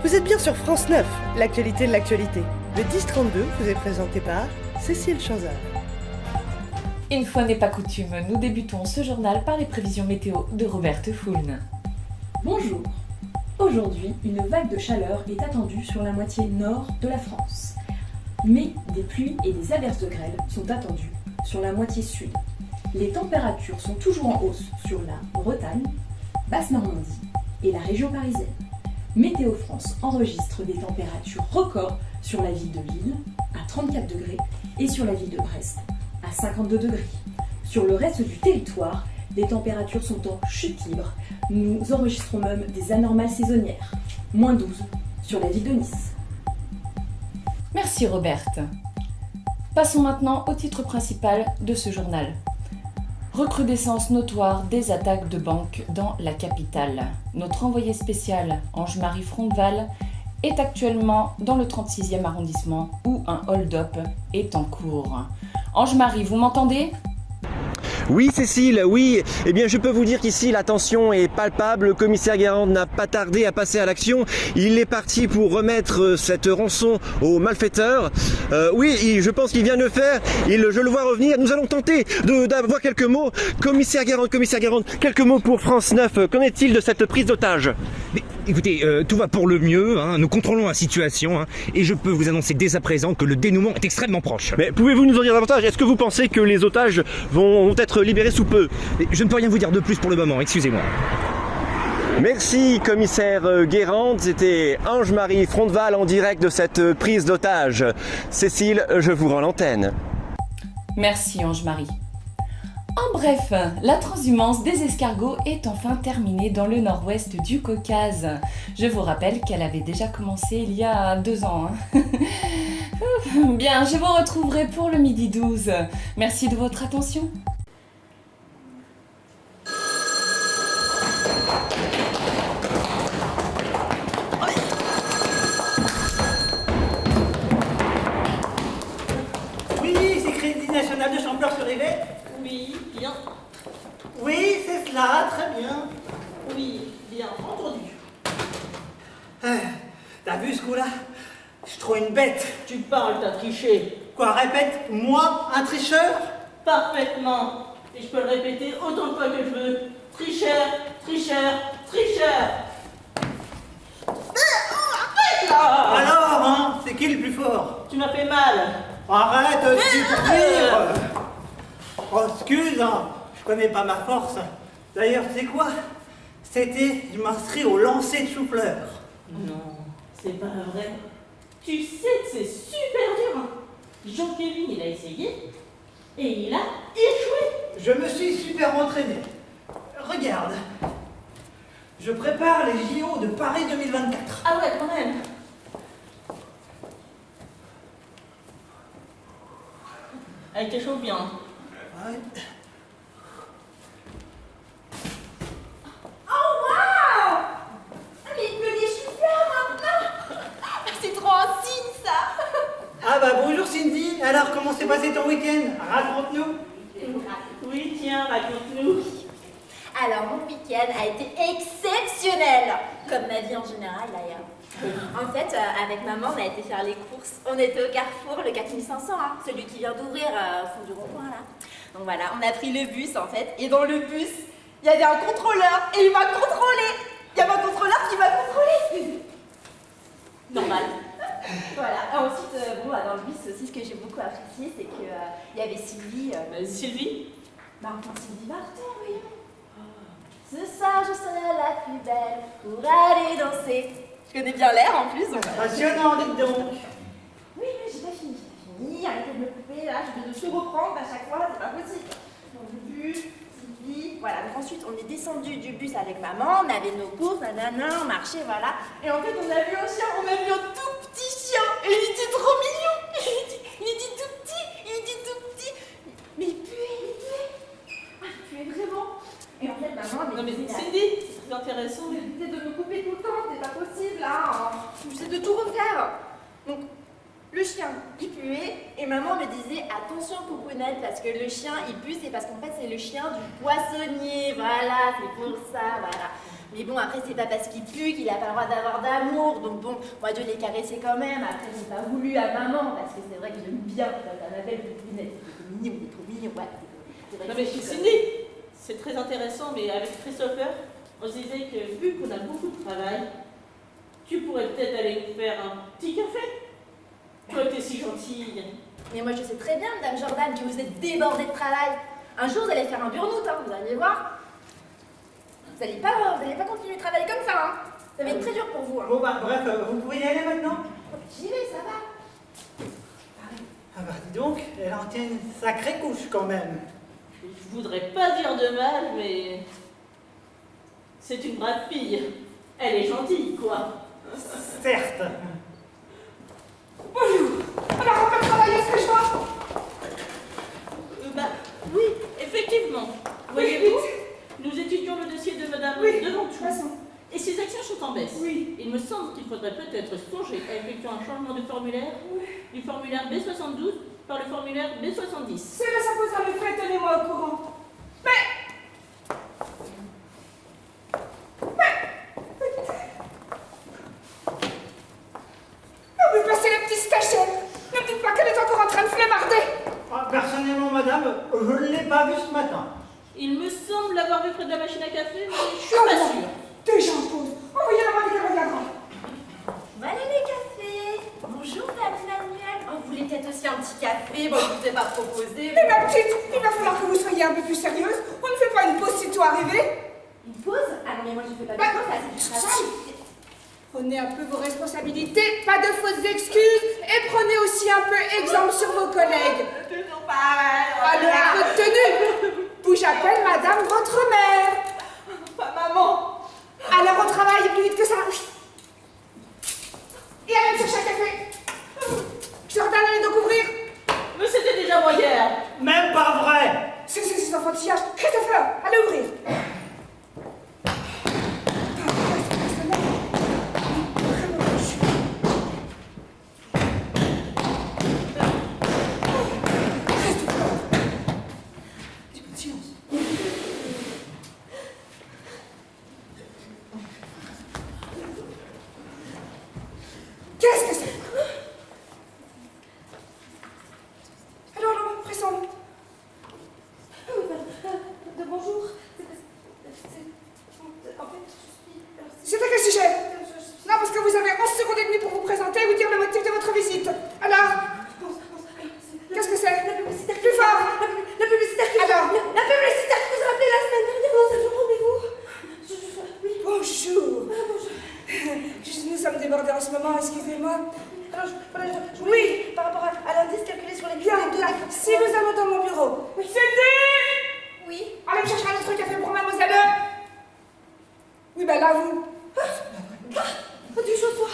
Vous êtes bien sur France 9, l'actualité de l'actualité. Le 10-32 vous est présenté par Cécile Chanzard. Une fois n'est pas coutume, nous débutons ce journal par les prévisions météo de Roberte Foulne. Bonjour. Aujourd'hui, une vague de chaleur est attendue sur la moitié nord de la France. Mais des pluies et des averses de grêle sont attendues sur la moitié sud. Les températures sont toujours en hausse sur la Bretagne, Basse-Normandie et la région parisienne. Météo France enregistre des températures records sur la ville de Lille à 34 degrés et sur la ville de Brest à 52 degrés. Sur le reste du territoire, les températures sont en chute libre. Nous enregistrons même des anormales saisonnières. Moins 12 sur la ville de Nice. Merci Roberte. Passons maintenant au titre principal de ce journal. Recrudescence notoire des attaques de banques dans la capitale. Notre envoyé spécial, Ange-Marie Frondeval, est actuellement dans le 36e arrondissement où un hold-up est en cours. Ange-Marie, vous m'entendez ? Oui Cécile, oui, eh bien je peux vous dire qu'ici la tension est palpable, le commissaire Guérand n'a pas tardé à passer à l'action, il est parti pour remettre cette rançon aux malfaiteurs, oui je pense qu'il vient de le faire, je le vois revenir, nous allons tenter d'avoir quelques mots, commissaire Guérand, quelques mots pour France 9, qu'en est-il de cette prise d'otage ? Écoutez, tout va pour le mieux, hein, nous contrôlons la situation hein, et je peux vous annoncer dès à présent que le dénouement est extrêmement proche. Mais pouvez-vous nous en dire davantage ? Est-ce que vous pensez que les otages vont être libérés sous peu ? Je ne peux rien vous dire de plus pour le moment, excusez-moi. Merci commissaire Guérand, c'était Ange-Marie Frondeval en direct de cette prise d'otage. Cécile, je vous rends l'antenne. Merci Ange-Marie. En bref, la transhumance des escargots est enfin terminée dans le nord-ouest du Caucase. Je vous rappelle qu'elle avait déjà commencé il y a 2 ans. Bien, je vous retrouverai pour le midi 12. Merci de votre attention. Oui, c'est Crédit National de Champleurs-sur-Évêque. Oui, bien. Oui, c'est cela, très bien. Oui, bien entendu. T'as vu ce coup-là? Je trouve une bête. Tu parles, t'as triché. Quoi, répète, moi, un tricheur? Parfaitement. Et je peux le répéter autant de fois que je veux. Tricheur, tricheur, tricheur. Arrête là! Alors, hein, c'est qui le plus fort? Tu m'as fait mal. Arrête de dire. Oh, excuse, hein, je connais pas ma force. D'ailleurs, tu sais quoi? Je m'inscris au lancer de chou-fleur. Non, c'est pas vrai. Tu sais que c'est super dur. Hein. Jean-Kévin, il a essayé et il a échoué. Je me suis super entraîné. Regarde. Je prépare les JO de Paris 2024. Ah ouais, quand même. Elle t'échauffe bien. Ouais. Oh waouh! Mais il peut des chou-fleurs maintenant! C'est trop un signe ça! Ah bah bonjour Cindy, alors comment s'est passé ton week-end? Raconte-nous. Oui, tiens, raconte-nous. Alors mon week-end a été exceptionnel! Comme ma vie en général d'ailleurs. En fait, avec maman, on a été faire les courses. On était au Carrefour, le 4500, hein, celui qui vient d'ouvrir au fond du rond-point là. Donc voilà, on a pris le bus en fait, et dans le bus, il y avait un contrôleur, et il m'a contrôlé. Il y avait un contrôleur qui m'a contrôlé. Normal. Voilà, et ensuite, dans le bus aussi, ce que j'ai beaucoup apprécié, c'est qu'il y avait Sylvie. Sylvie? Enfin, Sylvie Vartan, oui. Ce soir, je serai la plus belle pour aller danser. Je connais bien l'air en plus. Donc, Passionnant, dites donc. Oui, j'ai pas fini. Arrêtez de me couper, là, je vais de tout reprendre à chaque fois, c'est pas possible. Donc, le bus, Sylvie, voilà. Donc, ensuite, on est descendu du bus avec maman, on avait nos courses, nanana, on marchait, voilà. Et en fait, on a vu un chien, on a vu un tout petit chien, et il était trop mignon. Il était tout petit. Mais il puait. Ah, il puait vraiment. Et en fait, maman, Non mais Cindy, c'est très intéressant. elle disait de me couper tout le temps, c'est pas possible, là. J'essaie de tout refaire. Donc, le chien, il puait, et maman me disait attention Coucounette, parce que le chien, il pue, c'est parce qu'en fait, c'est le chien du poissonnier, voilà, c'est pour ça, voilà. Mais bon, après, c'est pas parce qu'il pue qu'il a pas le droit d'avoir d'amour. Donc bon, moi je l'ai caressé quand même. Après, j'ai pas voulu à maman parce que c'est vrai que j'aime bien quand Annabelle me punait. C'est mignon, il est trop mignon, ouais. C'est vrai Non que mais c'est chouette. Cindy, c'est très intéressant, mais avec Christopher, on se disait que vu qu'on a beaucoup de travail, tu pourrais peut-être aller nous faire un petit café. Toi, t'es si gentille. Mais moi je sais très bien, Madame Jordan, que vous êtes débordée de travail. Un jour, vous allez faire un burn-out, hein, vous allez voir. Vous allez pas continuer de travailler comme ça, hein. Ça va être très dur pour vous, hein. Bon bah bref, vous pouvez y aller maintenant? J'y vais, ça va. Ah bah dis donc, elle en tient une sacrée couche quand même. Je voudrais pas dire de mal, mais c'est une brave fille. Elle est gentille, quoi. Certes. Bonjour. Alors, on peut travailler ce que je vois? Bah, oui, effectivement. Voyez-vous, nous étudions le dossier de madame devant tout. Et ses actions sont en baisse. Oui. Il me semble qu'il faudrait peut-être songer à effectuer un changement de formulaire du formulaire B72 par le formulaire B70. Cela s'imposera le fait, tenez-moi au courant. On peut passer la petite stagiaire. Ne me dites pas qu'elle est encore en train de flemmarder. Ah, personnellement, madame, je ne l'ai pas vue ce matin. Il me semble l'avoir vu près de la machine à café, mais je suis pas sûre. Déjà en pause. Envoyez-la moi dès qu'elle reviendra. Voilà les cafés. Bonjour, Madame Emmanuel. Oh, vous voulez peut-être aussi un petit café? Bon, je vous ai pas proposé. Mais ma petite, il va falloir que vous soyez un peu plus sérieuse. On ne fait pas une pause sitôt arrivé. Une pause? Ah non, mais moi je fais pas de pause, là, c'est du travail. Prenez un peu vos responsabilités, pas de fausses excuses, et prenez aussi un peu exemple sur vos collègues. Toujours pareil. Allez, à votre tenue. Puis j'appelle madame votre mère. Pas maman. Alors on travaille plus vite que ça. Et allez me chercher un café. Jordan, allez donc ouvrir. Mais c'était déjà moi hier. Même pas vrai. C'est enfantillage. Christopher, allez ouvrir. Qu'est-ce que c'est? Alors, pressons-nous. Bonjour. C'est à quel sujet? Non, parce que vous avez 11 secondes et demie pour vous présenter et vous dire le motif de votre visite. Alors? Qu'est-ce que c'est? La publicitaire. Plus fort. La publicitaire. Alors? La publicitaire qui nous a appelé la semaine dernière dans un rendez-vous. Oui. Bonjour. Bonjour. Nous sommes débordés en ce moment, excusez-moi. Alors, je voulais, par rapport à l'indice calculé sur les Bien, là, si nous allons dans mon bureau. Oui. C'était? Oui. Allez me chercher un autre café pour mademoiselle. Oui, ben là, vous. Du chaud-toi.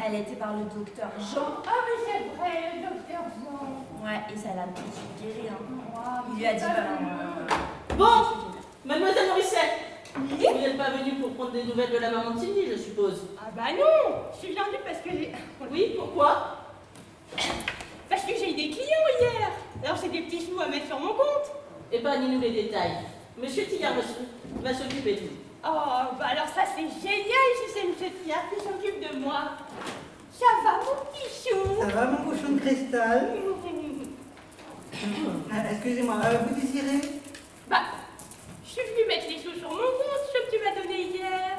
Elle a été par le docteur Jean. Ah, mais c'est vrai, le docteur Jean. Ouais, et ça l'a guéri. Hein. Il lui a dit Bon, mademoiselle Morisset, vous n'êtes pas venue pour prendre des nouvelles de la maman de Cindy, je suppose. Ah bah non, je suis venue parce que j'ai... Oui, pourquoi? petits sous à mettre sur mon compte. Épargnez-nous les détails. Monsieur Tigard va s'occuper de vous. Oh, bah alors ça c'est génial si c'est M. Tigard qui s'occupe de moi. Ça va mon petit chou. Ça va, mon cochon de cristal? Excusez-moi, vous désirez? Bah, je suis venue mettre les sous sur mon compte, ce que tu m'as donné hier.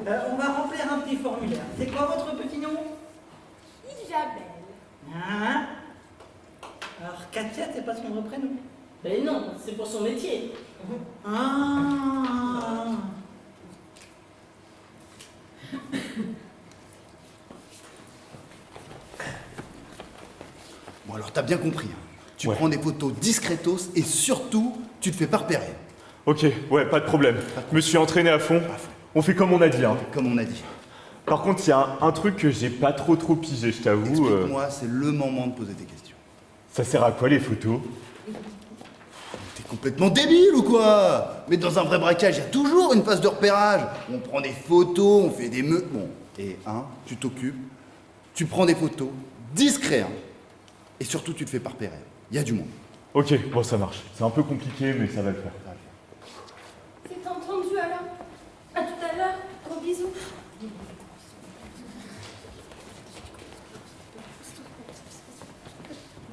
On va remplir un petit formulaire. C'est quoi votre petit nom? Isabelle. Hein? Alors, Katia, c'est pas son vrai prénom? Ben non, c'est pour son métier. Ah. Bon alors t'as bien compris, hein. Tu prends des photos discretos et surtout, tu te fais pas repérer. Ok, ouais, pas de problème. Je me suis entraîné à fond. On fait comme on a dit, hein. Comme on a dit. Par contre, il y a un truc que j'ai pas trop pigé, je t'avoue. Explique-moi, c'est le moment de poser tes questions. Ça sert à quoi les photos? T'es complètement débile ou quoi? Mais dans un vrai braquage, il y a toujours une phase de repérage. On prend des photos, on fait des meutes. Bon, et tu t'occupes, tu prends des photos, discret, hein. Et surtout, tu te fais pas repérer. Il y a du monde. Ok, bon ça marche. C'est un peu compliqué, mais ça va le faire. C'est entendu alors. À tout à l'heure. Gros bisous.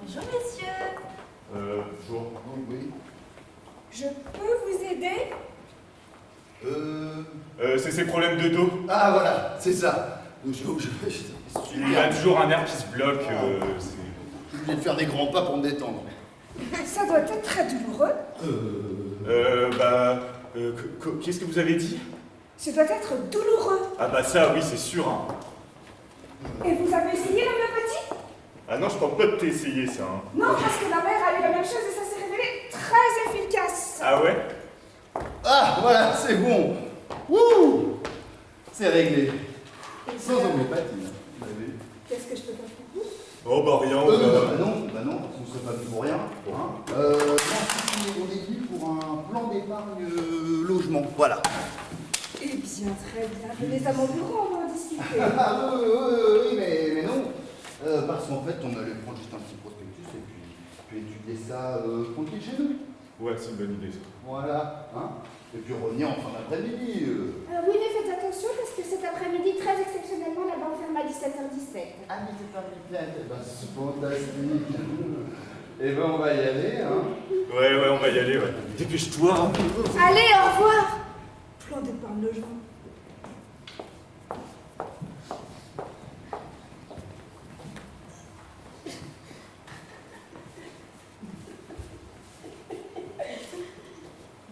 Bonjour messieurs. Bonjour. Oui. Je peux vous aider? C'est ses problèmes de dos. Ah voilà, c'est ça. Il a toujours un nerf qui se bloque. Je viens de faire des grands pas pour me détendre. Ça doit être très douloureux. Qu'est-ce que vous avez dit? Ça doit être douloureux. Ah bah ça, oui, c'est sûr. Hein. Et vous avez essayé l'homéopathie? Ah non, je pense pas de t'essayer ça. Hein. Non, parce que ma mère a eu la même chose et ça s'est révélé très efficace. Ah ouais? Ah voilà, c'est bon. Wouh, c'est réglé. Sans homéopathie. Vous avez vu? Qu'est-ce que je peux faire pour vous? Oh bah rien, bah non, on ne serait pas venu pour rien. Hein. Non, on est venu pour un plan d'épargne logement, voilà. Eh bien, très bien. Venez à mon bureau, on va en discuter. Ah oui, mais non. Parce qu'en fait, on allait prendre juste un petit prospectus et puis étudier ça tranquille chez nous. Ouais, c'est une bonne idée ça. Voilà, hein. Et puis revenir en fin d'après-midi. Oui, mais faites attention parce que cet après-midi, très exceptionnellement, la banque ferme à 17h17. Ah, 17h17, bah, c'est fantastique. Eh ben, on va y aller, hein. Ouais, on va y aller, ouais. Dépêche-toi. Hein. Allez, au revoir. Plan d'épargne logement.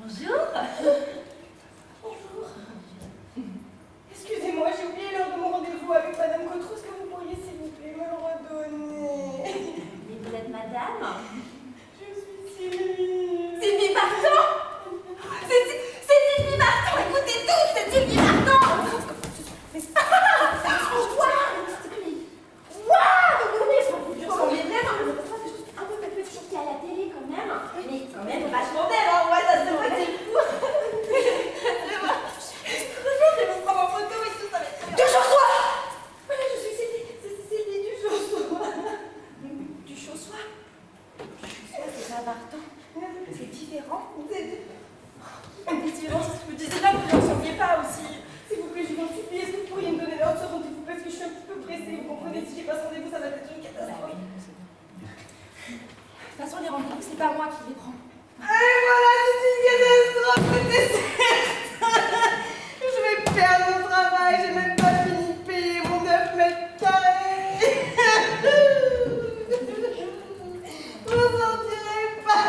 Bonjour. Bonjour. Excusez-moi, j'ai oublié l'heure de mon rendez-vous avec Madame Cotrou. Est-ce que vous pourriez, s'il vous plaît, me le redonner? Et vous êtes madame? Je suis Sylvie. Sylvie Martin. C'est Sylvie Martin. Écoutez tous, c'est Sylvie Martin. Waouh! Je ressemblais vraiment un peu plus petite qu'à la télé quand même. Mais quand même vachement belle, hein. Ouais, ça se voit, c'est fou. Je vais vous prendre en photo et tout, ça va être très bien. Duchossois. Voilà, je suis Sylvie Duchossois. Duchossois? Duchossois, c'est pas Martin. C'est différent. Des silences, je me disais là, vous ne ressembliez pas aussi. S'il vous plaît, je vous en supplie, est-ce que vous pourriez me donner l'heure de ce rendez-vous? Parce que je suis un petit peu pressée, vous comprenez, si j'ai pas ce rendez-vous, ça va être une catastrophe. De toute façon, les rendez-vous, c'est pas moi qui les prends. Et voilà, c'est une catastrophe, c'était certain. Je vais perdre mon travail, j'ai même pas fini de payer mon 9 mètres carrés. Vous en sortirez pas.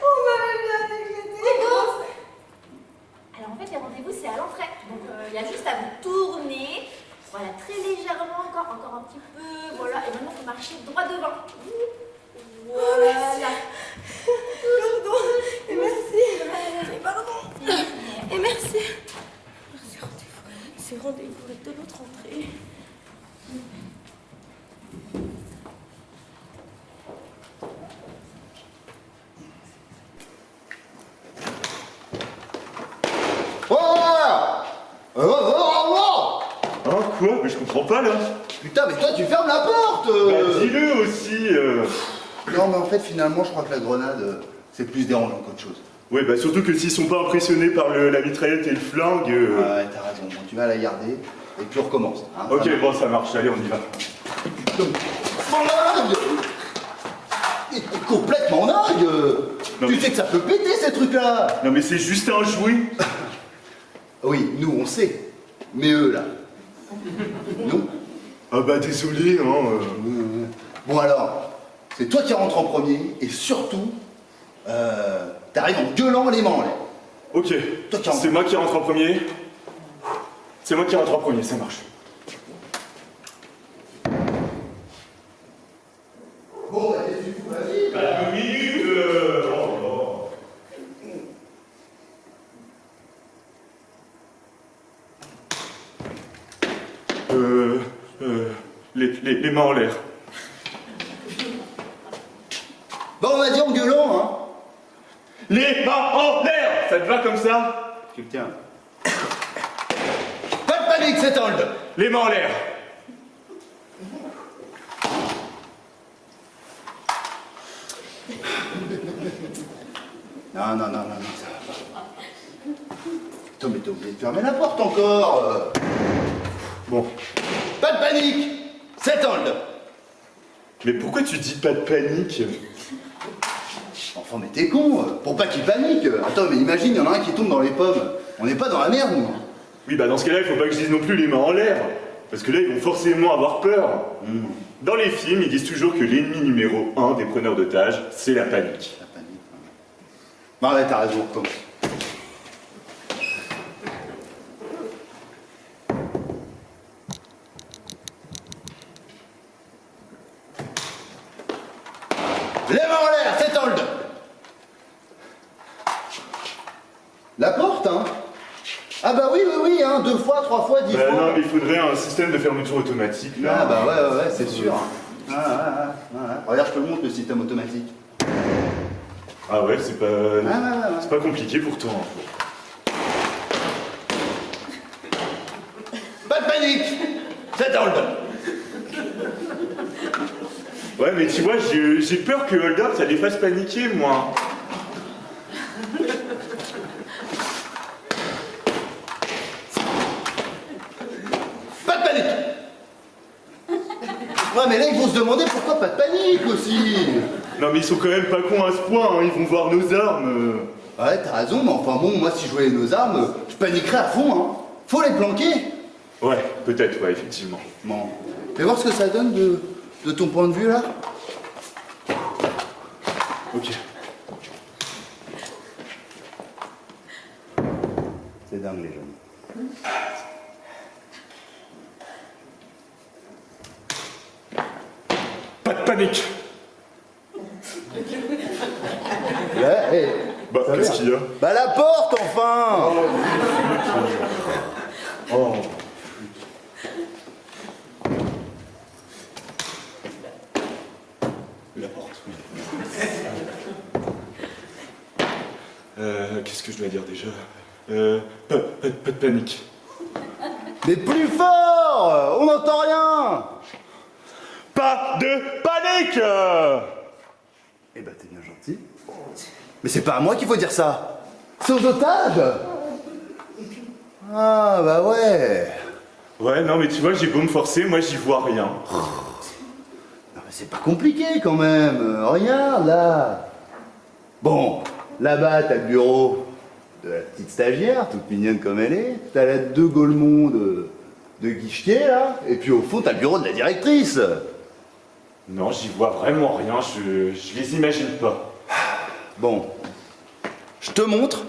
On m'avait bien dit que j'étais grosse. Alors en fait, les rendez-vous, c'est à l'entrée. Donc il y a juste à vous tourner. Voilà, très légèrement, encore un petit peu. Voilà, et maintenant, vous marchez droit devant. Voilà. Pardon. Et merci. Et pardon. Et merci. Ces rendez-vous de l'autre entrée. Hein, quoi? Mais je comprends pas là. Putain, mais toi, tu fermes la porte. Bah dis-le aussi. Non, mais en fait, finalement, je crois que la grenade, c'est plus dérangeant qu'autre chose. Ouais, bah surtout que s'ils sont pas impressionnés par la mitraillette et le flingue... Ouais, t'as raison. Bon, tu vas la garder, et puis on recommence. Hein, ok, bon, ça marche. Allez, on y va. Il est complètement dingue. Tu sais que ça peut péter, ces trucs-là. Non, mais c'est juste un jouet. Oui, nous, on sait. Mais eux, là. Non. Ah bah, désolé, hein. Bon, alors, c'est toi qui rentres en premier, et surtout, t'arrives en gueulant les mains en l'air. Ok, c'est moi qui rentre en premier. C'est moi qui rentre en premier, ça marche. Bon, bah, qu'est-ce que tu fous, vas-y. Bah, 2 minutes les mains en l'air. Bon, on va dire en gueulant, hein. Les mains en l'air. Ça te va comme ça? Tu le tiens. Pas de panique, c'est hold. Les mains en l'air. Non, ça va pas. Attends, mais t'as oublié de fermer la porte encore. Bon. Pas de panique, c'est hold. Mais pourquoi tu dis pas de panique? Enfin, mais t'es con, pour pas qu'il panique. Attends, mais imagine, il y en a un qui tombe dans les pommes. On n'est pas dans la merde, nous. Oui, bah dans ce cas-là, il faut pas que je dise non plus les mains en l'air. Parce que là, ils vont forcément avoir peur. Dans les films, ils disent toujours que l'ennemi numéro 1 des preneurs d'otages, c'est la panique. La panique. Bah ouais, t'as raison, recommence. Les mains en l'air, c'est hold. La porte, hein. Ah bah oui, hein, 2 fois, 3 fois, 10 fois. Non, mais il faudrait un système de fermeture automatique, là. Ah bah ouais, c'est sûr. Regarde, je te le montre, le système automatique. Ah ouais, c'est pas... C'est pas compliqué pourtant. Pas de panique, c'est hold. Ouais, mais tu vois, j'ai peur que Hold Up, ça les fasse paniquer, moi. Pas de panique. Ouais, mais là, ils vont se demander pourquoi pas de panique aussi. Non, mais ils sont quand même pas cons à ce point, hein. Ils vont voir nos armes. Ouais, t'as raison, mais enfin bon, moi, si je voyais nos armes, je paniquerais à fond, hein. Faut les planquer. Ouais, peut-être, ouais, effectivement. Bon. Fais voir ce que ça donne de ton point de vue, là. Ok. C'est dingue, les jeunes. Pas de panique. Ouais, bah, qu'est-ce qu'il y a? Bah, la porte, enfin. Oh. La porte. Qu'est-ce que je dois dire déjà? Pas de panique. Mais plus fort. On n'entend rien. Pas de panique. Eh ben, t'es bien gentil. Mais c'est pas à moi qu'il faut dire ça. C'est aux otages. Ah, bah ouais. Ouais, non, mais tu vois, j'ai beau me forcer, moi j'y vois rien. Non, mais c'est pas compliqué quand même. Regarde, là. Bon, là-bas, t'as le bureau de la petite stagiaire, toute mignonne comme elle est. T'as la 2 Gaulmont de guichetier, là. Et puis au fond, t'as le bureau de la directrice. Non, j'y vois vraiment rien, je les imagine pas. Bon, je te montre,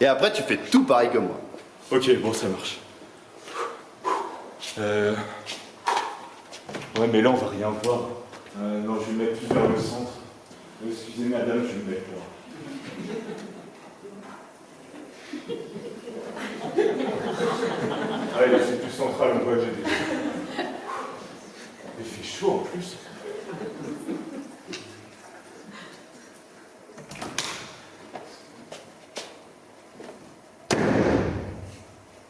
et après tu fais tout pareil que moi. Ok, bon, ça marche. Ouais, mais là, on va rien voir. Non, je vais me mettre plus vers le centre. Excusez, madame, je vais me mettre là. Allez, là, c'est plus central, on voit que j'ai des... Il fait chaud, en plus.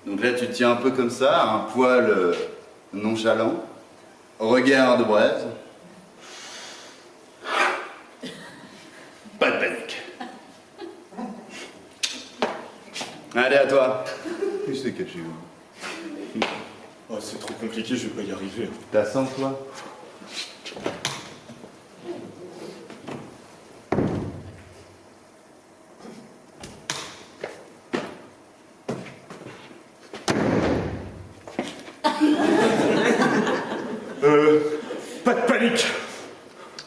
Donc là, tu te tiens un peu comme ça, un poil nonchalant, regard de braise. Allez, à toi. Il s'est caché où? Oh, c'est trop compliqué, je vais pas y arriver. T'as 100, toi? Pas de panique.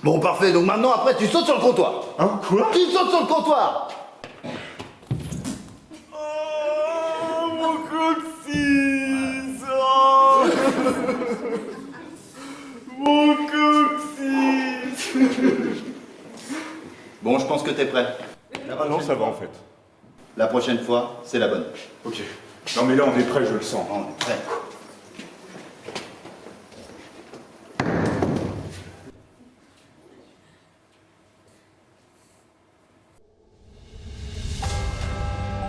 Bon, parfait. Donc maintenant, après, tu sautes sur le comptoir. Hein, quoi? Tu sautes sur le comptoir. Oh, mon coccyx. Oh. Mon coccyx. Bon, je pense que t'es prêt. Ah non, ça va en fait. La prochaine fois, c'est la bonne. Ok. Non mais là on est prêt, je le sens. On est prêt.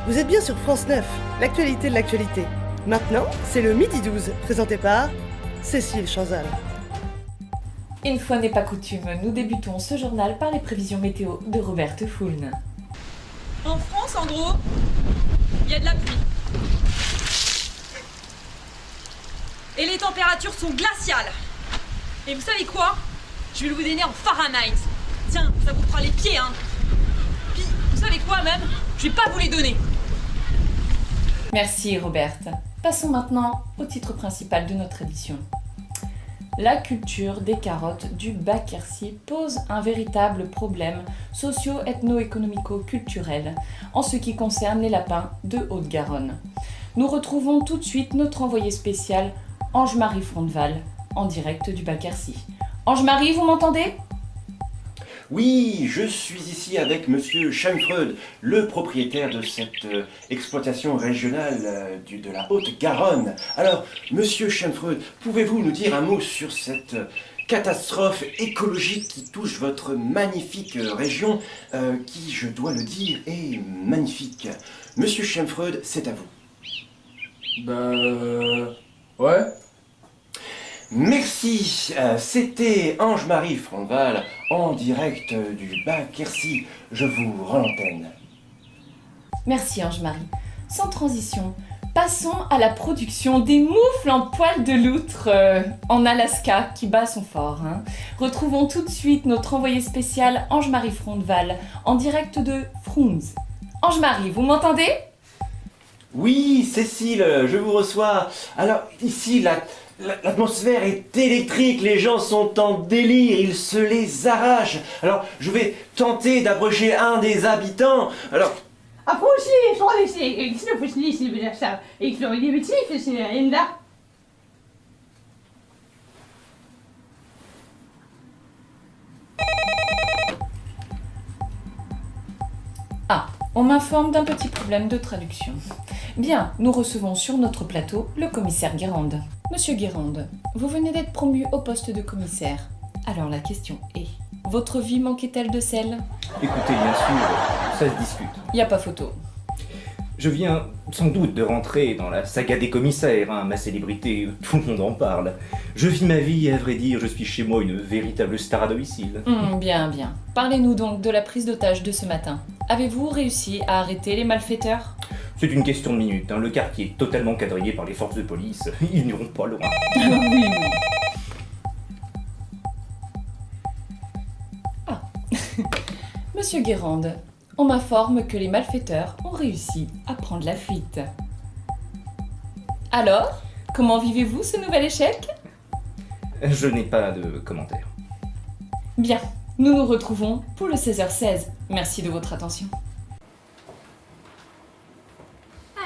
Vous êtes bien sur France 9, l'actualité de l'actualité. Maintenant, c'est le Midi 12, présenté par Cécile Chanzal. Une fois n'est pas coutume, nous débutons ce journal par les prévisions météo de Roberte Foulne. En France, en gros, il y a de la pluie. Et les températures sont glaciales. Et vous savez quoi? Je vais vous donner en Fahrenheit. Tiens, ça vous fera les pieds, hein. Puis, vous savez quoi même? Je vais pas vous les donner. Merci Roberte. Passons maintenant au titre principal de notre édition. La culture des carottes du Bas-Quercy pose un véritable problème socio-ethno-économico-culturel en ce qui concerne les lapins de Haute-Garonne. Nous retrouvons tout de suite notre envoyée spéciale Ange-Marie Frondeval en direct du Bas-Quercy. Ange-Marie, vous m'entendez ? Oui, je suis ici avec Monsieur Schemfreud, le propriétaire de cette exploitation régionale de la Haute-Garonne. Alors, Monsieur Schemfreud, pouvez-vous nous dire un mot sur cette catastrophe écologique qui touche votre magnifique région, qui, je dois le dire, est magnifique. Monsieur Schemfreud, c'est à vous. Ouais. Merci, c'était Ange-Marie Frondeval en direct du Bas-Quercy. Je vous rends l'antenne. Merci Ange-Marie. Sans transition, passons à la production des moufles en poil de loutre en Alaska qui bat son fort. Retrouvons tout de suite notre envoyée spéciale Ange-Marie Frondeval en direct de Frunz. Ange-Marie, vous m'entendez ? Oui, Cécile, je vous reçois. Alors, ici, l'atmosphère est électrique, les gens sont en délire, ils se les arrachent. Alors, je vais tenter d'approcher un des habitants. Alors... Approchez, schreeuwig, ik snap het niet, ik geloof niet met liefdes in de... Ah, on m'informe d'un petit problème de traduction. Bien, nous recevons sur notre plateau le commissaire Guérande. Monsieur Guérande, vous venez d'être promu au poste de commissaire. Alors la question est, votre vie manquait-elle de sel ? Écoutez, bien sûr, ça se discute. Y a pas photo. Je viens sans doute de rentrer dans la saga des commissaires, ma célébrité, tout le monde en parle. Je vis ma vie et à vrai dire, je suis chez moi une véritable star à domicile. Bien, bien. Parlez-nous donc de la prise d'otage de ce matin. Avez-vous réussi à arrêter les malfaiteurs ? C'est une question de minutes, le quartier est totalement quadrillé par les forces de police, ils n'iront pas loin. Oui. Ah. Monsieur Guérande, on m'informe que les malfaiteurs ont réussi à prendre la fuite. Alors, comment vivez-vous ce nouvel échec ? Je n'ai pas de commentaires. Bien, nous nous retrouvons pour le 16h16. Merci de votre attention.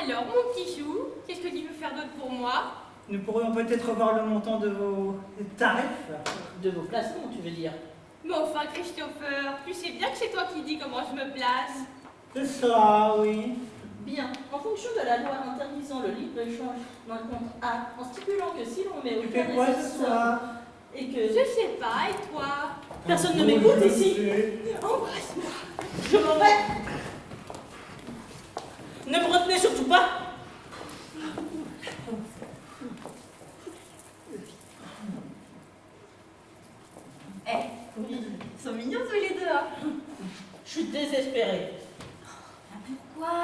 Alors, mon petit chou, qu'est-ce que tu veux faire d'autre pour moi? Nous pourrions peut-être revoir le montant de vos tarifs. De vos placements, tu veux dire? Mais enfin, Christopher, tu sais bien que c'est toi qui dis comment je me place. C'est ça, oui. Bien, en fonction de la loi interdisant le libre-échange d'un compte A, en stipulant que si l'on met au Tu fais quoi ce soir? et que... Je sais pas, et toi? Personne ne m'écoute ici. Embrasse-moi. Je m'en vais. Ne me retenez surtout pas. Ils sont mignons tous les deux, hein. Je suis désespérée. Pourquoi?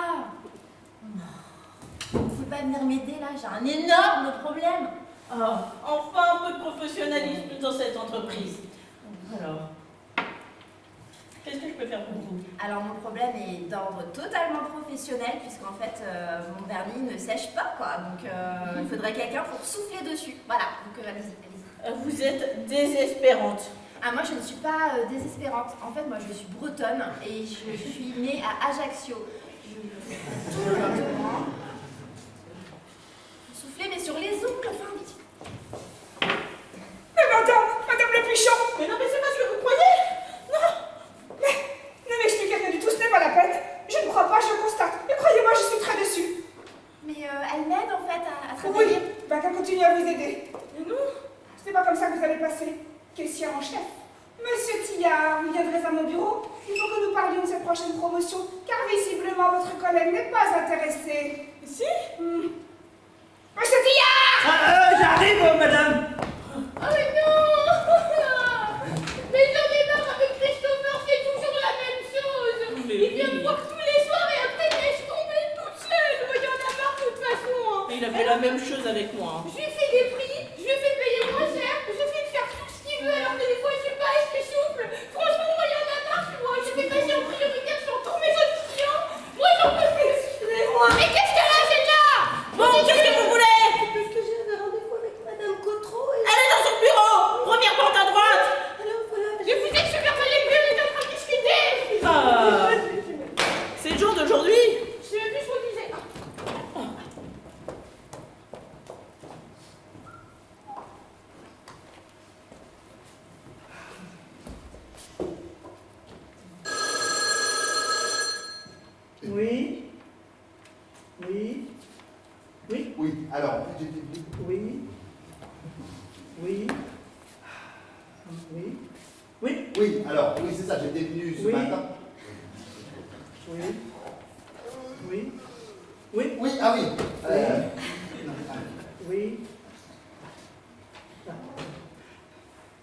pas venir m'aider là? J'ai un énorme problème. Ah, enfin un peu de professionnalisme dans cette entreprise. Alors, qu'est-ce que je peux faire pour vous? Alors mon problème est d'ordre totalement professionnel puisqu'en fait mon vernis ne sèche pas quoi. Donc il faudrait quelqu'un pour souffler dessus. Voilà, donc allez-y, allez-y. Vous êtes désespérante. Ah moi je ne suis pas désespérante. En fait moi je suis bretonne et je suis née à Ajaccio. Tout lentement. Souffler mais sur les ongles, enfin vite. Mais madame Lepichon. Mais non mais c'est pas ce que vous croyez. Non. Mais ne m'expliquez rien du tout, ce n'est pas la peine. Je ne crois pas, je constate. Et croyez-moi, je suis très déçue. Mais elle m'aide en fait à travailler. Oui, bah qu'elle continue à vous aider. Mais non. C'est pas comme ça que vous allez passer. Caissière en chef. Monsieur Tillard, vous viendrez à mon bureau. Il faut que nous parlions de cette prochaine promotion, car visiblement votre collègue n'est pas intéressé. Si. Monsieur Tillard! J'arrive, madame. Oh mais non! Mais j'en ai marre avec Christopher, c'est toujours la même chose! Mais Il vient oui. me voir tous les soirs et après il laisse tomber toute seule! Moi j'en ai marre de toute façon! Hein. Et il a fait la même chose avec moi. Je lui fais des prix, je lui fais payer moins cher, je lui fais faire tout ce qu'il veut alors que des fois je suis pas assez souple! Franchement, moi j'en ai marre, moi! Je fais passer en prioritaire sur tous mes autres clients! Moi j'en peux plus! Excusez-moi! Mais qu'est-ce qu'elle a celle-là? Bon, qu'est-ce que vous voulez? Parce que j'ai un rendez-vous avec Madame Cotreau et... Elle est dans son bureau. Première porte à droite. Alors voilà, Je vous dis que je suis personne les plus, on est en train de discuter! Ah. C'est le jour d'aujourd'hui. Je sais même plus ce qu'on disait. Oui. Oui. Oui. Oui, alors, en fait, j'étais venu. Oui. Oui. Oui. Oui. Oui, alors, oui, c'est ça, j'étais venu ce Oui. matin. Oui. Oui. Oui. Oui, ah oui. Oui. Ah.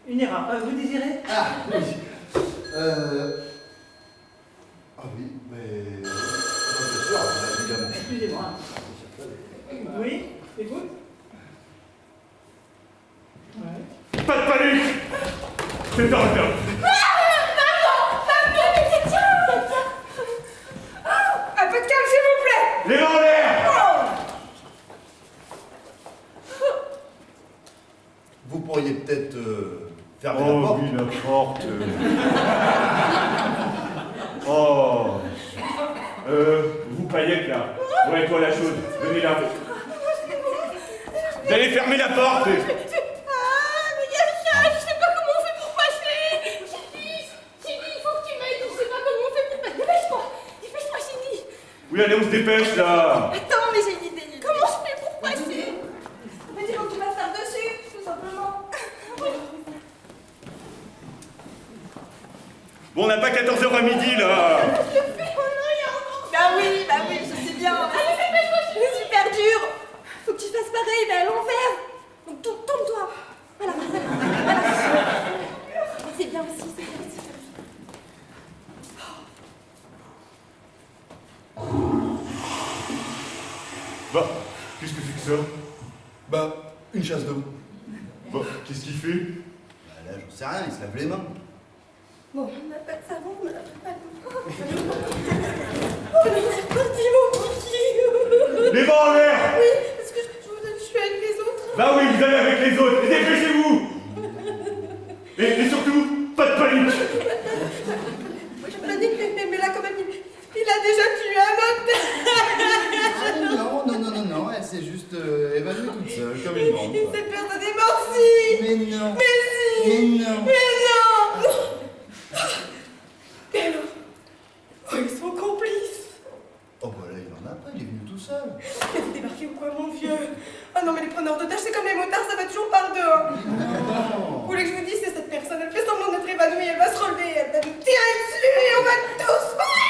Une erreur. Vous désirez? Ah, oui. Ah oui, mais... Bien sûr, évidemment. Excusez-moi. Oui. Écoute. Ouais. Pas de panique. C'est temps de Un peu de calme, s'il vous plaît! Les mains en l'air. Vous pourriez peut-être fermer la Oh porte. oui, la porte. Oh. Vous paillettes là. Ouais, toi la chaude. Venez là. Vous allez fermer la porte. Ah, mais il y a ça, je sais pas comment on fait pour passer! Cindy, il faut que tu m'aides, je sais pas comment on fait pour passer. Dépêche-moi, Cindy! Oui, allez, on se dépêche là. Attends, mais j'ai une idée. Comment je fais pour passer? Mais il faut que tu passes par-dessus, tout simplement. Bon, on n'a pas 14h à midi là. Je le fais, oh non, il y a encore... Bah oui, je sais bien. Allez, dépêche-moi, C'est super dur. Faut que tu fasses pareil, mais à l'envers. Donc tourne-toi. Voilà. C'est bien aussi, c'est bien aussi. Bah, qu'est-ce que c'est que ça? Bah, une chasse d'eau. Bah, qu'est-ce qu'il fait? Bah, là, j'en sais rien, il se lave les mains. Bon, on n'a pas de savon, on n'a pas de... Oh non, c'est parti, mon kiki. Les mains en l'air. Oui, parce que je suis avec les autres. Bah oui, vous allez avec les autres. Et dépêchez-vous. Et surtout, pas de panique. Moi, je panique, mais là, quand même, il a déjà tué un autre. Non, elle s'est juste évanouie toute seule, comme une bande. Et cette personne est morte, si. Mais non. Mais si. Mais non. Mais non. Et alors? Oh, ils sont complices. Oh bah là, il en a pas, il est venu tout seul. Mais vous débarquez ou quoi, mon vieux? Ah non, mais les preneurs d'otages, c'est comme les motards, ça va toujours par deux. Hein. Vous voulez que je vous dise, c'est cette personne, elle fait semblant d'être évanouie, elle va se relever, elle va nous tirer dessus et on va tous mourir.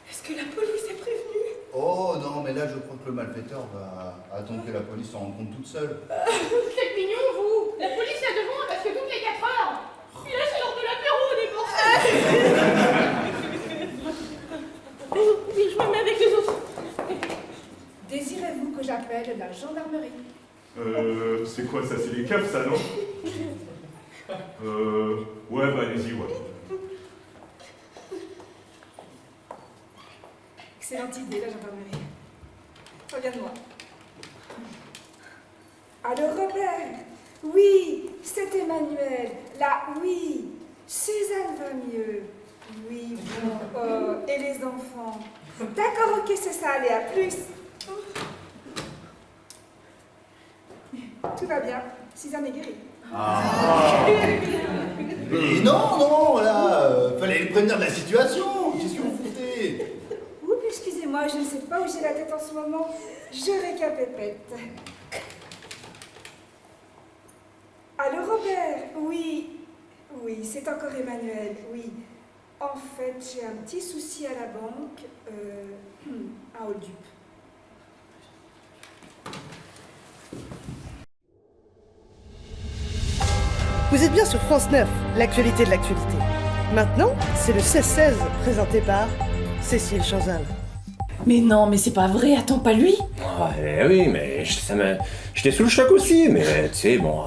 Est-ce que la police est prévenue? Oh non, mais là, je crois que le malfaiteur va attendre que la police s'en rende compte toute seule. Vous êtes mignons, vous! La police là devant, parce que toutes les 4 heures! Puis là, c'est l'heure de l'apéro, on est pour ça! C'est quoi ça? C'est les keufs, ça, non? Ouais, bah allez-y, ouais. Excellente idée, la gendarmerie. Regarde-moi. Alors, Robert, oui, c'est Emmanuel. Là, oui, Suzanne va mieux. Oui, bon, et les enfants? D'accord, ok, c'est ça, allez, à plus. Tout va bien, Suzanne est guérie. Mais non, là, fallait le prévenir de la situation. Qu'est-ce que vous foutez? Oups, excusez-moi, je ne sais pas où j'ai la tête en ce moment. Je récapépète. Allô, Robert? Oui, c'est encore Emmanuel, oui. En fait, j'ai un petit souci à la banque, à Oldup. Vous êtes bien sur France 9, l'actualité de l'actualité. Maintenant, c'est le 16-16, présenté par Cécile Chanzal. Mais non, mais c'est pas vrai, attends, pas lui? Oui, mais j'étais sous le choc aussi, mais tu sais, bon,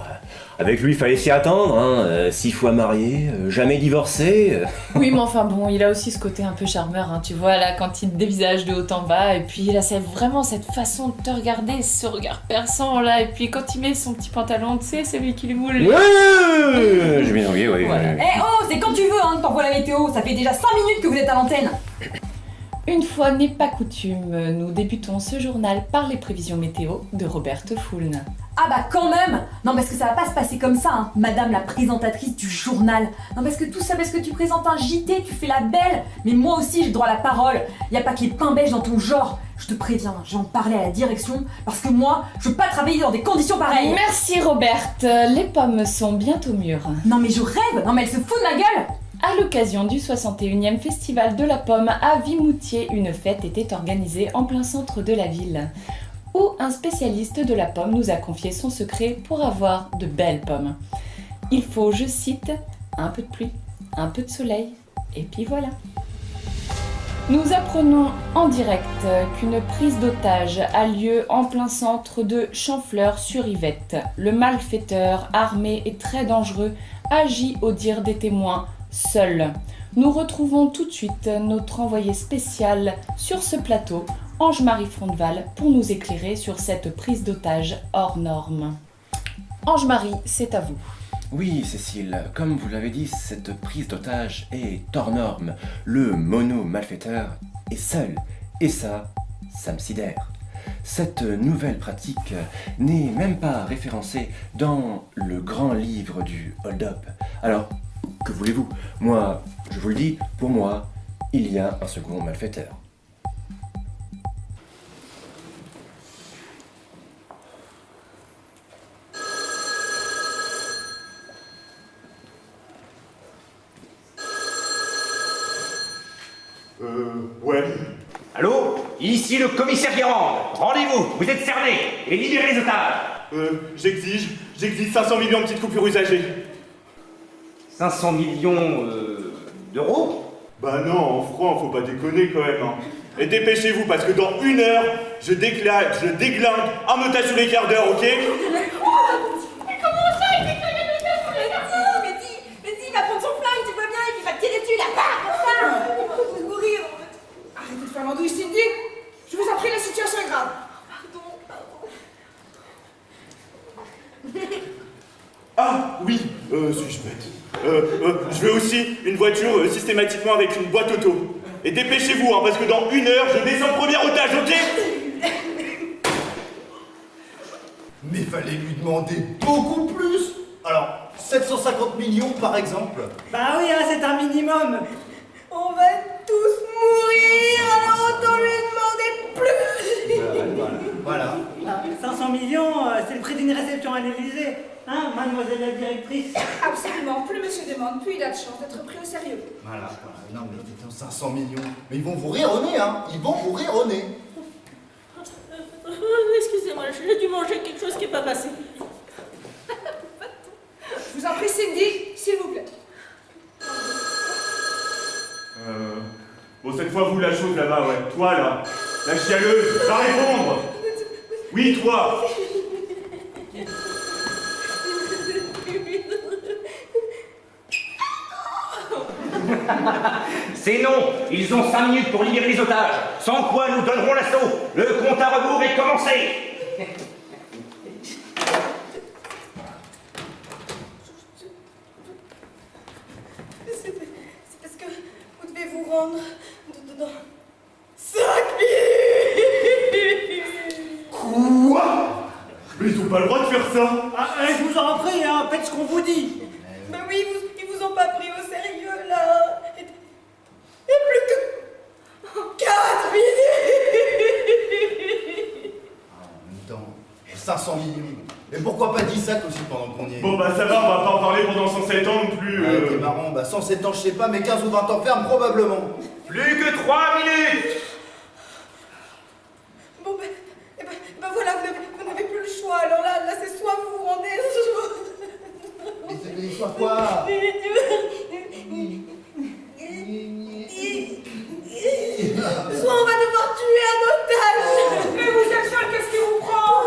avec lui, il fallait s'y attendre, hein, 6 fois marié, jamais divorcé. Oui, mais enfin bon, il a aussi ce côté un peu charmeur, hein, tu vois, là, quand il te dévisage de haut en bas, et puis là, c'est vraiment cette façon de te regarder, ce regard perçant, là, et puis quand il met son petit pantalon, tu sais, c'est lui qui lui moule. J'ai bien oublié, oui. Voilà. Eh oh, c'est quand tu veux, hein, que t'envoies la météo, ça fait déjà 5 minutes que vous êtes à l'antenne. Une fois n'est pas coutume, nous débutons ce journal par les prévisions météo de Roberte Foulne. Ah bah quand même. Non, parce que ça va pas se passer comme ça, hein, madame la présentatrice du journal. Non, parce que tout ça, parce que tu présentes un JT, tu fais la belle. Mais moi aussi, j'ai droit à la parole. Y a pas que les pains beige dans ton genre. Je te préviens, j'en parlais à la direction, parce que moi, je veux pas travailler dans des conditions pareilles. Merci Roberte, les pommes sont bientôt mûres. Non mais je rêve. Non mais elle se fout de ma gueule. À l'occasion du 61e Festival de la Pomme à Vimoutier, une fête était organisée en plein centre de la ville, où un spécialiste de la pomme nous a confié son secret pour avoir de belles pommes. Il faut, je cite, un peu de pluie, un peu de soleil, et puis voilà. Nous apprenons en direct qu'une prise d'otage a lieu en plein centre de Champfleur-sur-Yvette. Le malfaiteur, armé et très dangereux, agit au dire des témoins seul. Nous retrouvons tout de suite notre envoyé spécial sur ce plateau, Ange-Marie Frondeval, pour nous éclairer sur cette prise d'otage hors norme. Ange-Marie, c'est à vous. Oui, Cécile, comme vous l'avez dit, cette prise d'otage est hors norme. Le mono-malfaiteur est seul. Et ça me sidère. Cette nouvelle pratique n'est même pas référencée dans le grand livre du hold-up. Alors, que voulez-vous? Moi, je vous le dis, pour moi, il y a un second malfaiteur. Ouais. Allô? Ici le commissaire Guérande. Rendez-vous, vous êtes cerné et libérez les otages. J'exige 500 millions de petites coupures usagées. 500 millions d'euros? Bah non, en francs, faut pas déconner quand même. Hein. Et dépêchez-vous, parce que dans 1 heure, je déglingue un otage tous les quarts d'heure, ok? Mais comment ça, il fait qu'il y a des otages sur les quarts? Mais si, il va prendre son flingue, tu vois bien, et puis il va te tirer dessus, là, comme ça. Il va tous mourir. Arrêtez de faire l'andouille, Cindy. Je vous en prie, la situation est grave. Ah, oui, suis-je bête? Je veux aussi une voiture systématiquement avec une boîte auto. Et dépêchez-vous, hein, parce que dans 1 heure, je descends le premier otage, ok? Mais fallait lui demander beaucoup plus. Alors, 750 millions par exemple. Bah oui, hein, c'est un minimum. On va tous mourir, alors autant lui demander plus. Voilà. 500 millions, c'est le prix d'une réception à l'Élysée. Hein, mademoiselle la directrice? Absolument, plus monsieur demande, plus il a de chance d'être pris au sérieux. Voilà. Non mais t'étais 500 millions. Mais ils vont vous rire au nez, hein. Ils vont vous rire au nez. Excusez-moi, j'ai dû manger quelque chose qui n'est pas passé. Je vous en prie, Cindy, s'il vous plaît. Bon, cette fois, vous, la chose là-bas, ouais. Toi, là, la chialeuse, va répondre. Oui, toi. C'est non. Ils ont 5 minutes pour libérer les otages. Sans quoi nous donnerons l'assaut. Le compte à rebours est commencé. C'est parce que vous devez vous rendre dans 5 minutes. Quoi? Mais ils ont pas le droit de faire ça. Je vous en prie, hein, faites ce qu'on vous dit. Mais oui, ils vous ont pas pris au sérieux, là. Et plus que 4 minutes. En même temps, 500 millions. Mais pourquoi pas 10 sacs aussi pendant qu'on y est? Bon bah ça va, on va pas en parler pendant 107 ans non plus. Ouais, t'es marrant, bah 107 ans je sais pas, mais 15 ou 20 ans ferme probablement. Plus que 3 minutes. Bon, ben voilà, vous n'avez plus le choix. Alors là c'est soit vous vous rendez, Mais soit quoi? soit on va devoir tuer un otage. Mais vous êtes seul, qu'est-ce qui vous prend?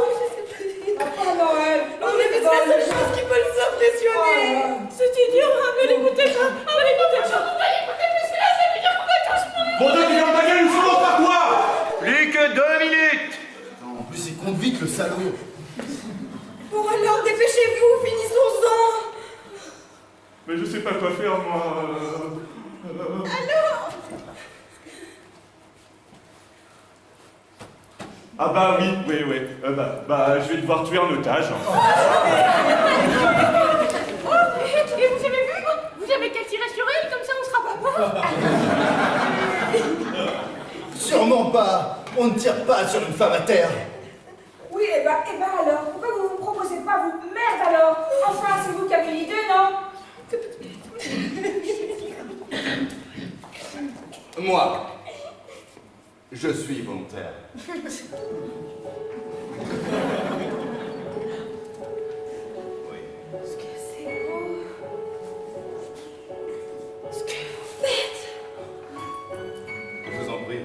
Papa Noël. Non mais c'est la seule chose qui peut nous impressionner. C'est idiot, hein, ne l'écoutez pas. Ne l'écoutez pas. Écoutez, mais celui-là, ça veut dire qu'on va tous mourir. Bon, deux millions de gueule, nous sommes par quoi? Plus que 2 minutes. En plus il compte vite le salaud. Bon alors, dépêchez-vous, finissons-en. Mais je sais pas quoi faire moi. Alors Ah bah oui. Bah je vais devoir tuer un otage. Oh, et vous avez vu? Vous avez qu'à tirer sur elle, comme ça on sera pas mort. Sûrement pas. On ne tire pas sur une femme à terre. Oui, et ben alors, pourquoi vous vous proposez pas vous? Merde alors. Enfin, c'est vous qui avez l'idée, non? Moi, je suis volontaire. Ce que c'est beau. Ce que vous faites. Je vous en prie.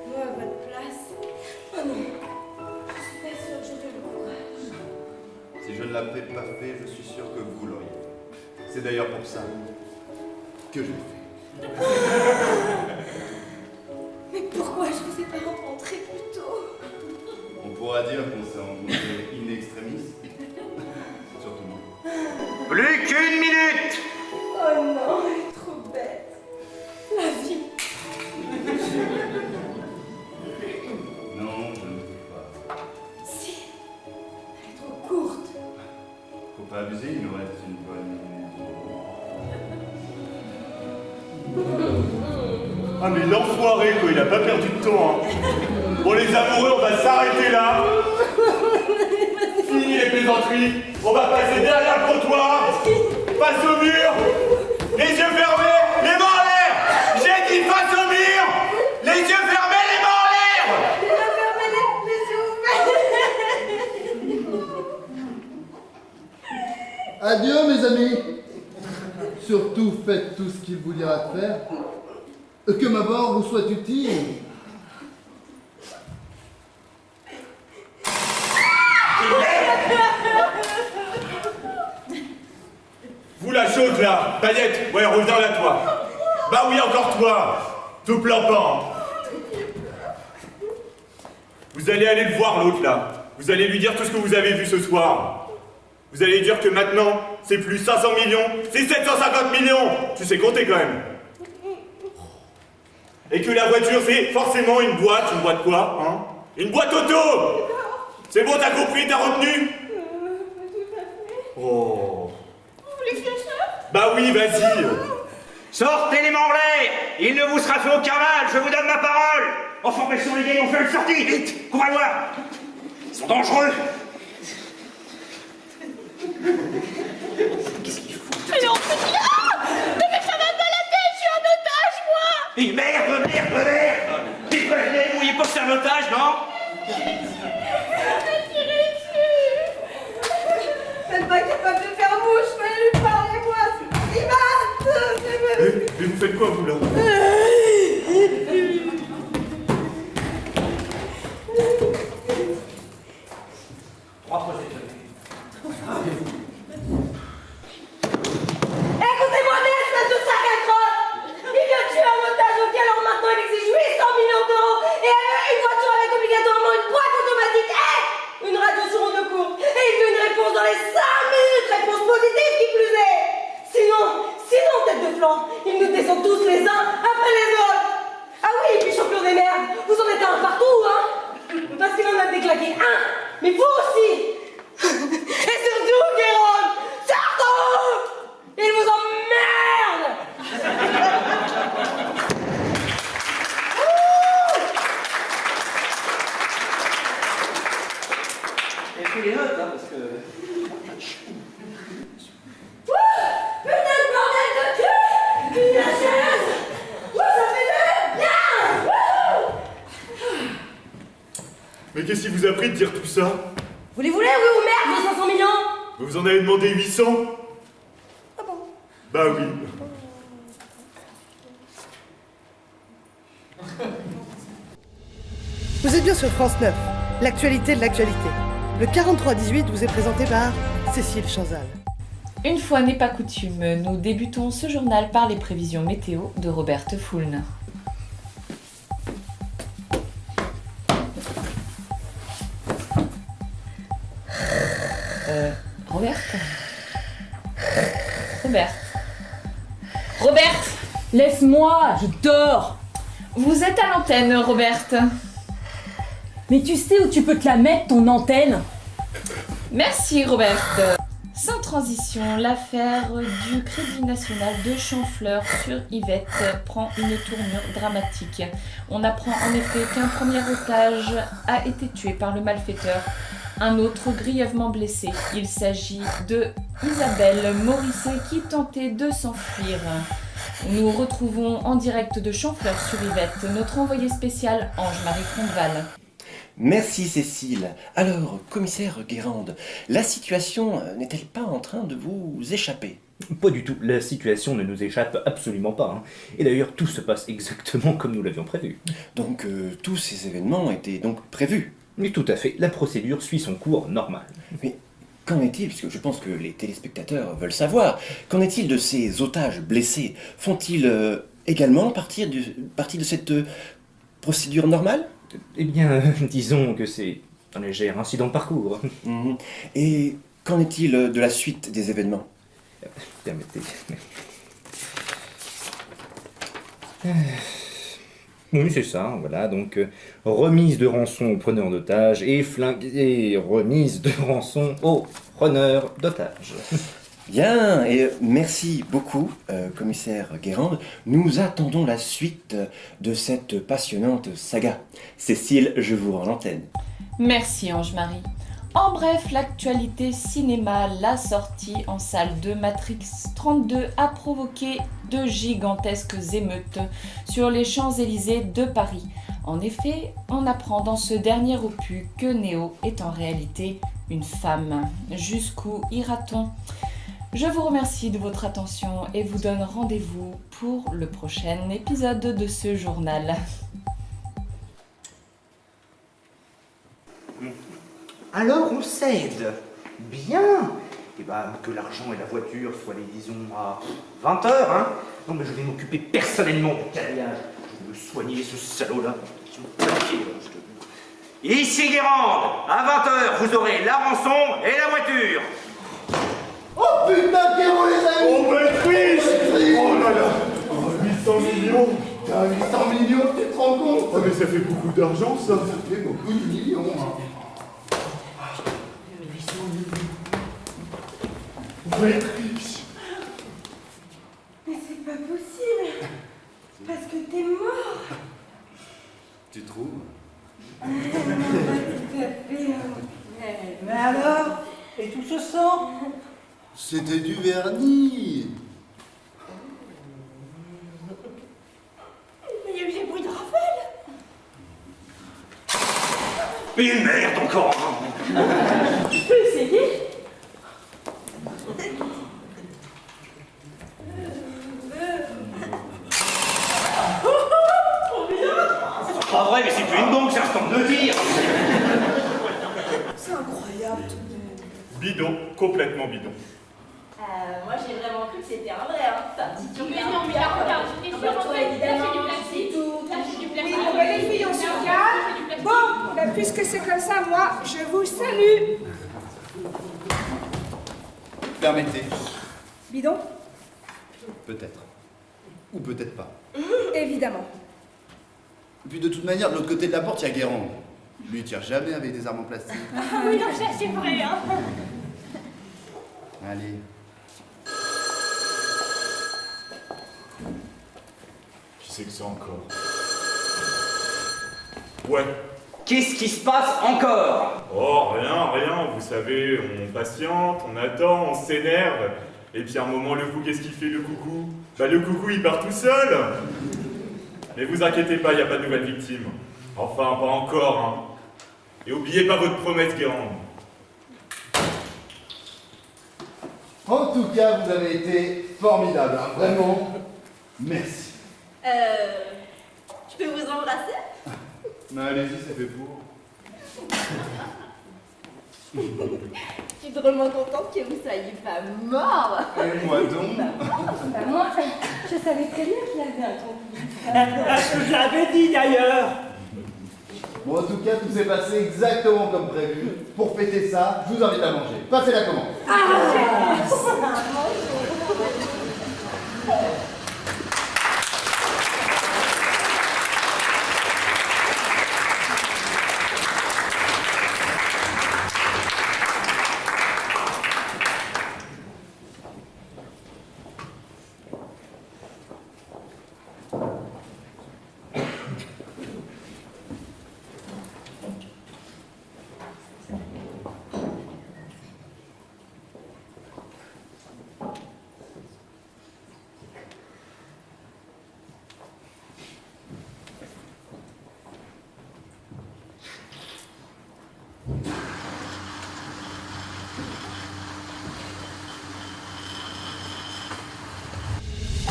Moi, à votre place. Oh non. Je suis pas sûre que j'aurais le courage. Si je ne l'avais pas fait, je suis sûr que vous l'auriez. C'est d'ailleurs pour ça que je l'ai fait. Mais pourquoi je vous ai pas rencontré plus tôt? On pourra dire qu'on s'est rencontrés in extremis. Surtout moi. Plus qu'une minute. Oh non, elle est trop bête. La vie. Non, je ne peux pas. Si. Elle est trop courte. Faut pas abuser, il nous reste une bonne minute. Ah mais l'enfoiré quoi, il a pas perdu de temps hein. Bon les amoureux, on va s'arrêter là. Fini les plaisanteries. On va passer derrière le trottoir. Face au mur. Les yeux fermés, les mains en l'air. J'ai dit face au mur. Les yeux fermés, les mains en l'air. Il a fermé les yeux ouverts. Adieu mes amis. Surtout faites tout ce qu'il vous dira de faire. Que ma mort vous soit utile. Vous la chose là, Paillette, ouais reviens là toi. Bah oui encore toi. Tout plampant. Vous allez aller le voir l'autre là. Vous allez lui dire tout ce que vous avez vu ce soir. Vous allez lui dire que maintenant, c'est plus 500 millions, c'est 750 millions. Tu sais compter quand même. Et que la voiture, c'est forcément une boîte quoi, hein? Une boîte auto. C'est bon, t'as compris, t'as retenu? Oh. Vous voulez faire ça? Bah oui, vas-y. Sortez les mains en l'air. Il ne vous sera fait aucun mal, je vous donne ma parole. En formation les gars, on fait une sortie, vite, courez voir. Ils sont dangereux. Qu'est-ce qu'il fout? Mais non, mais ça va pas la tête, je suis un otage, moi. Et merde. T'es prévenu, vous vouliez pas faire un otage, non? Vous n'êtes pas capable de faire mouche, mais lui parler, moi, c'est Mais vous faites quoi, vous, là? Trois fois cette écoutez-moi bien, espèce de qu'est-ce qui vous a pris de dire tout ça? Vous les voulez, oui ou merde, vos 500 millions? Vous en avez demandé 800? Ah bon? Bah oui. Vous êtes bien sur France 9, l'actualité de l'actualité. Le 43-18 vous est présenté par Cécile Chanzal. Une fois n'est pas coutume, nous débutons ce journal par les prévisions météo de Robert Foulne. Robert, Laisse-moi, je dors. vous êtes à l'antenne, Robert. Mais tu sais où tu peux te la mettre, ton antenne? Merci, Robert. Sans transition, l'affaire du Crédit National de Champfleur sur Yvette prend une tournure dramatique. On apprend en effet qu'un premier otage a été tué par le malfaiteur, un autre grièvement blessé. Il s'agit de Isabelle Morisset qui tentait de s'enfuir. Nous retrouvons en direct de Champfleur sur Yvette notre envoyé spécial Ange-Marie Frondeval. Merci Cécile. Alors, commissaire Guérande, la situation n'est-elle pas en train de vous échapper? Pas du tout, la situation ne nous échappe absolument pas. Et d'ailleurs, tout se passe exactement comme nous l'avions prévu. Donc, tous ces événements étaient donc prévus? Mais tout à fait, la procédure suit son cours normal. Mais qu'en est-il, puisque je pense que les téléspectateurs veulent savoir, qu'en est-il de ces otages blessés? Font-ils également partie de cette procédure normale? Eh bien, disons que c'est un léger incident de parcours. Et qu'en est-il de la suite des événements? Permettez. Oui, c'est ça, voilà, donc remise de rançon aux preneurs d'otages et remise de rançon aux preneurs d'otages. Bien, et merci beaucoup, commissaire Guérande. Nous attendons la suite de cette passionnante saga. Cécile, je vous rends l'antenne. Merci Ange-Marie. En bref, l'actualité cinéma, la sortie en salle de Matrix 32 a provoqué de gigantesques émeutes sur les Champs-Élysées de Paris. En effet, on apprend dans ce dernier opus que Neo est en réalité une femme. Jusqu'où ira-t-on ? Je vous remercie de votre attention et vous donne rendez-vous pour le prochain épisode de ce journal. Alors on cède. Bien. Et ben que l'argent et la voiture soient les disons à 20h, hein. Non mais je vais m'occuper personnellement du carriage. Je vais me soigner ce salaud-là. Ici Guérande, à 20h vous aurez la rançon et la voiture. Oh putain, Pierrot, les amis! On va être riche! Oh là là! 800 millions! Putain, 800 millions, tu te rends compte? Oh mais ça fait beaucoup d'argent ça! Ça fait beaucoup de millions, hein. On va être riche! Mais c'est pas possible! Parce que t'es mort! Tu trouves? Tout à fait. Mais alors? Et tout ce sang? C'était du vernis! Mais il y a eu des bruits de rafale! Une merde encore! Tu peux essayer? C'est pas vrai, mais c'est plus une banque, c'est un stand de tir! C'est incroyable tout le monde. Bidon, complètement bidon. Moi j'ai vraiment cru que c'était un vrai, hein. Enfin, si tu Mais regardes. non, mais là, regarde, j'étais sûre, en toi, fait, là, évidemment, c'est du plastique. tout. Là, c'est du Oui, plastique. bon, ben, les filles, on se calme. Bon, ben, puisque c'est comme ça, moi, je vous salue. Permettez. Bidon? Peut-être. Ou peut-être pas. Évidemment. Et puis de toute manière, de l'autre côté de la porte, il y a Guérand. Lui, il tire jamais avec des armes en plastique. Ah oui, non, ça, c'est vrai, hein. Allez. Qui c'est que ça encore? Ouais. Qu'est-ce qui se passe encore? Oh, rien, vous savez, on patiente, on attend, on s'énerve. Et puis à un moment, le fou, qu'est-ce qu'il fait, le coucou? Bah le coucou, il part tout seul. Mais vous inquiétez pas, il n'y a pas de nouvelles victimes. Enfin, pas encore, hein. Et oubliez pas votre promesse, Guérande. En tout cas, vous avez été formidable, hein, vraiment. Merci. Je peux vous embrasser? Mais allez-y, c'est fait pour. Je suis drôlement contente que vous soyez pas mort. Et moi donc? Moi, je savais très bien qu'il avait un complice. Je l'avais dit d'ailleurs. Bon, en tout cas, tout s'est passé exactement comme prévu. Pour fêter ça, je vous invite à manger. Passez la commande.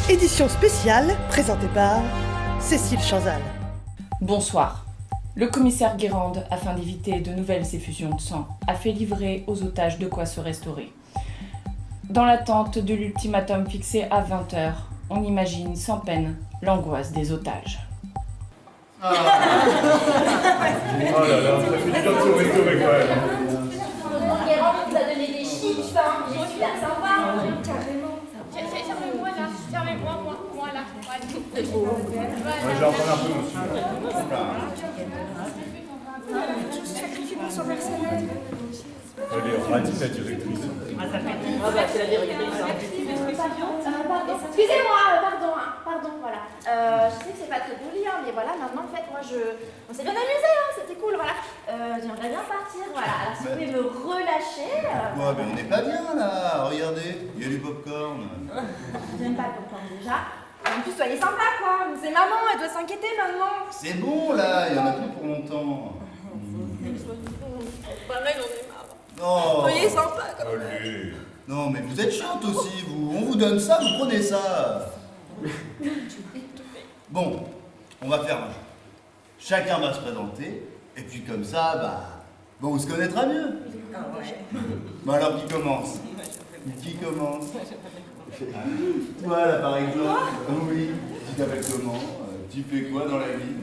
Édition spéciale présentée par Cécile Chanzal. Bonsoir. Le commissaire Guérande, afin d'éviter de nouvelles effusions de sang, a fait livrer aux otages de quoi se restaurer. Dans l'attente de l'ultimatum fixé à 20h, on imagine sans peine l'angoisse des otages. Oh là là, ça fait du bien de se restaurer quand même. Guérande nous a donné des chips, hein. Il est super sympa. Carrément. Servez-moi là, servez-moi, moi là. Ouais, je vais en prendre un peu, monsieur. Je me sacrifie pour son personnel. Elle est radine, la directrice. Ah bah c'est la directrice. Pardon, excusez-moi, pardon, voilà. Je sais que c'est pas très poli, hein, mais voilà, maintenant en fait, moi on s'est bien amusé, hein, c'était cool, voilà. J'aimerais bien partir, voilà. Alors si vous pouvez me relâcher. Ouais, mais on n'est pas bien là. Regardez, il y a du popcorn. J'aime pas le popcorn déjà. En plus, soyez sympa quoi. C'est maman, elle doit s'inquiéter maintenant. C'est bon là, il y en a plus pour longtemps. Voilà, il en est marre. Non. Soyez sympa quand même. Allez. Non, mais vous êtes chiante aussi, vous. On vous donne ça, vous prenez ça. Bon, on va faire un jeu. Chacun va se présenter, et puis comme ça, bon, on se connaîtra mieux. Bon, alors qui commence? Qui commence? Toi, là, par exemple. Oui, tu t'appelles comment? Tu fais quoi dans la vie?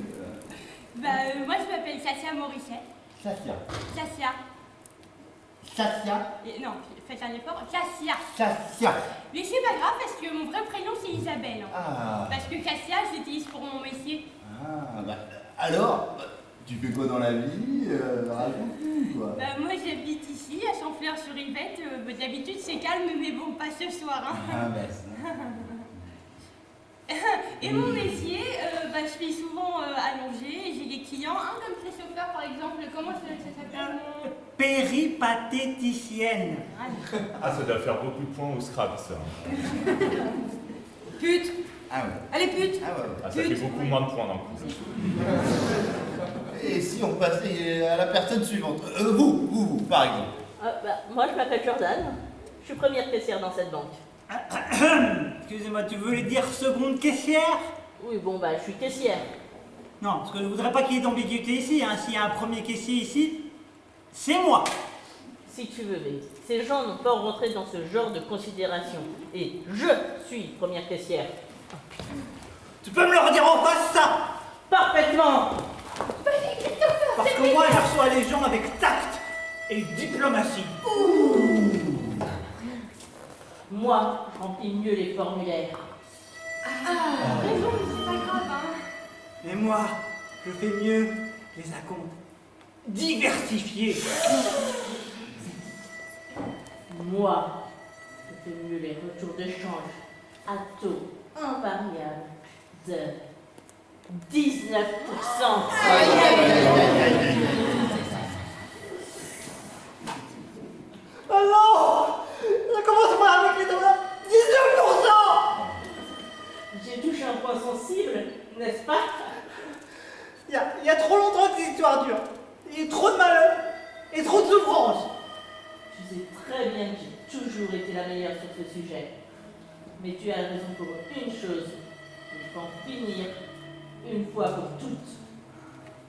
Moi je m'appelle Sassia Morissette. Sassia. Non, faites un effort. Sassia. Mais c'est pas grave parce que mon vrai prénom c'est Isabelle. Ah. Parce que Cassia, je l'utilise pour mon métier. Ah, alors, tu fais quoi dans la vie? Raconte-nous, quoi. Moi j'habite ici, à Champfleur-sur-Yvette. D'habitude c'est calme, mais bon, pas ce soir. Hein. Ah, ça. Et mon métier, je suis souvent allongée, j'ai des clients, comme Christopher par exemple. Comment ça s'appelle? Péripatéticienne. Ah, ça doit faire beaucoup de points au Scrabble, ça. Pute. Ah ouais. Elle est pute. Ah ouais. Ah, ça fait beaucoup moins de points dans le coup. Et si on passait à la personne suivante? Vous, par exemple. Moi je m'appelle Jordan. Je suis première caissière dans cette banque. Excusez-moi, tu voulais dire seconde caissière? Oui, bon je suis caissière. Non, parce que je voudrais pas qu'il y ait d'ambiguïté ici, hein. S'il y a un premier caissier ici, c'est moi. Si tu veux, mais ces gens n'ont pas rentré dans ce genre de considération. Et je suis première caissière. Tu peux me le redire en face, ça? Parfaitement. Parce que moi, je reçois les gens avec tact et diplomatie. Moi, je remplis mieux les formulaires. Raison, mais c'est pas grave, hein. Et moi, je fais mieux les acomptes. Diversifiés. Moi, je fais mieux les retours de change à taux invariable de 19%. Oh non! Ça commence pas avec les dollars! 19%! J'ai touché un point sensible, n'est-ce pas? Il y a trop longtemps que cette histoire dure. Il y a trop de malheur. bien que j'ai toujours été la meilleure sur ce sujet. Mais tu as raison pour une chose. Il faut en finir une fois pour toutes.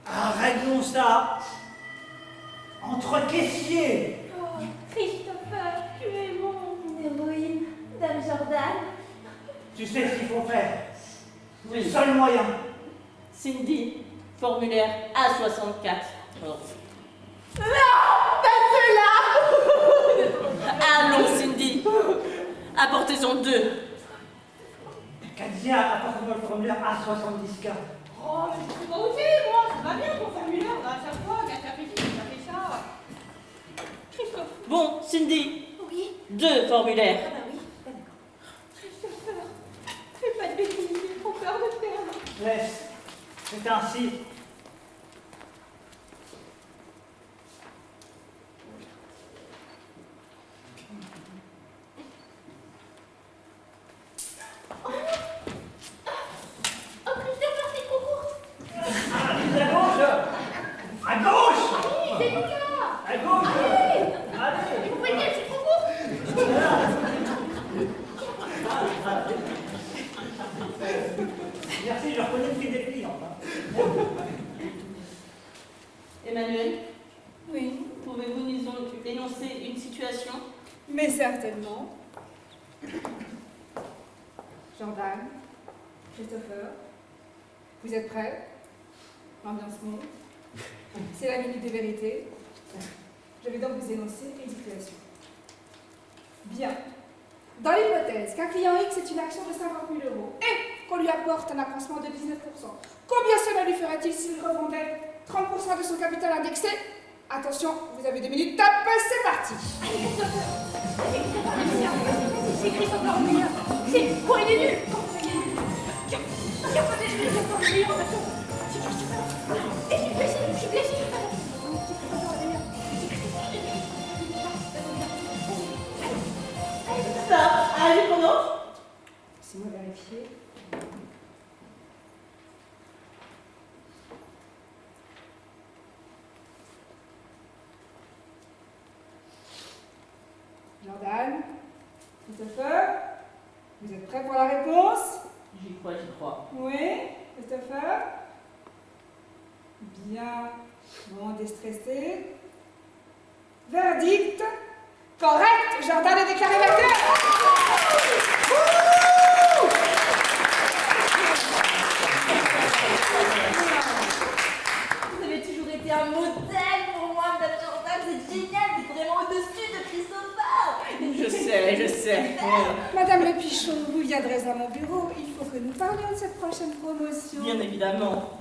Réglons ça entre caissiers. Oh, Christopher, tu es mon héroïne, Dame Jordan. Tu sais ce qu'il faut faire. C'est Oui. le seul moyen. Cindy, formulaire A64. Non, pas cela. Ah non, Cindy. Apportez-en 2. Kadia, apporte-moi le formulaire A70K. Oh, mais c'est pas osé, moi, ça va bien ton formulaire, là, à chaque fois, qu'à fait ci, qu'à fait ça. Christophe. Bon, Cindy, Oui. 2 formulaires. Ah bah oui, d'accord. Christopher, fais pas de bêtises, j'ai trop peur de te perdre. Laisse. C'est ainsi. Oh, Christopher, c'est trop court. À gauche. À gauche. Oui, c'est nous là. À gauche. Allez. Vous pouvez dire que c'est trop court. Merci, je reconnais le pied des clients. Emmanuel, Oui, pouvez-vous nous énoncer une situation? mais certainement. Jordan, Christopher, vous êtes prêts? Ambiance monte. C'est la minute des vérités. Je vais donc vous énoncer une situation. Bien. Dans l'hypothèse qu'un client X ait une action de 50 000 € et qu'on lui apporte un accroissement de 19%, combien cela lui ferait-il s'il revendait 30% de son capital indexé? Attention, vous avez 2 minutes, top, c'est parti. C'est Christopher, c'est quoi, il est nul. Je suis blessée. Ça, indépendance? Laissez-moi vérifier. Jordan, Christopher, vous êtes prêts pour la réponse? J'y crois, j'y crois. Oui, Christopher? Bien, bon, déstressé. Verdict correct, Jordan est déclaré vainqueur. Vous avez toujours été un modèle pour moi, Madame Jordan. C'est génial, vous êtes vraiment au-dessus de Christopher. Je sais. Madame Le Pichon, vous viendrez à mon bureau. Il faut que nous parlions de cette prochaine promotion. Bien évidemment.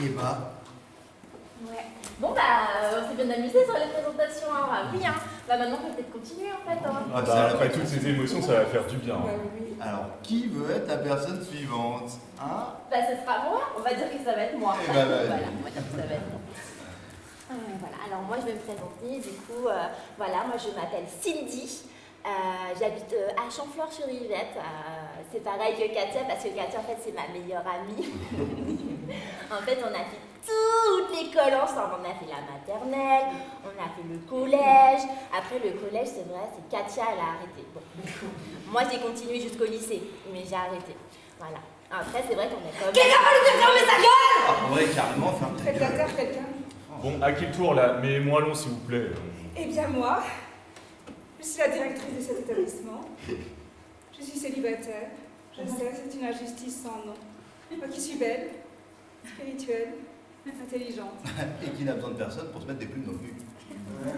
Eh bah, Ouais. Bon bah, on s'est bien amusé sur les présentations, hein. Ah oui, hein. Bah maintenant on peut peut-être continuer en fait, hein. Ah bah, après toutes ces émotions, ça va faire du bien. Bah oui. alors qui veut être la personne suivante? Hein? Bah ce sera moi, on va dire que ça va être moi. Eh bah, vas-y. Voilà, on va dire que ça va être moi. Voilà, alors moi je vais me présenter, du coup, voilà, moi je m'appelle Cindy. J'habite à Champfleur-sur-Yvette. C'est pareil que Katia, parce que Katia en fait c'est ma meilleure amie. En fait on a fait toute l'école ensemble. On a fait la maternelle, on a fait le collège. Après le collège, c'est vrai, c'est Katia, elle a arrêté. Bon. Moi j'ai continué jusqu'au lycée, mais j'ai arrêté. Voilà. Après c'est vrai qu'on est comme... Quelqu'un va lui fermer sa gueule! Ah ouais, carrément, ferme ta Faites la gueule. terre, quelqu'un. Bon, à qui le tour là? Mais moins long s'il vous plaît. Eh bien moi, je suis la directrice de cet établissement. Je suis célibataire. Je sais, c'est une injustice sans nom. Moi qui suis belle, spirituelle, intelligente. Et qui n'a besoin de personne pour se mettre des plumes dans le cul.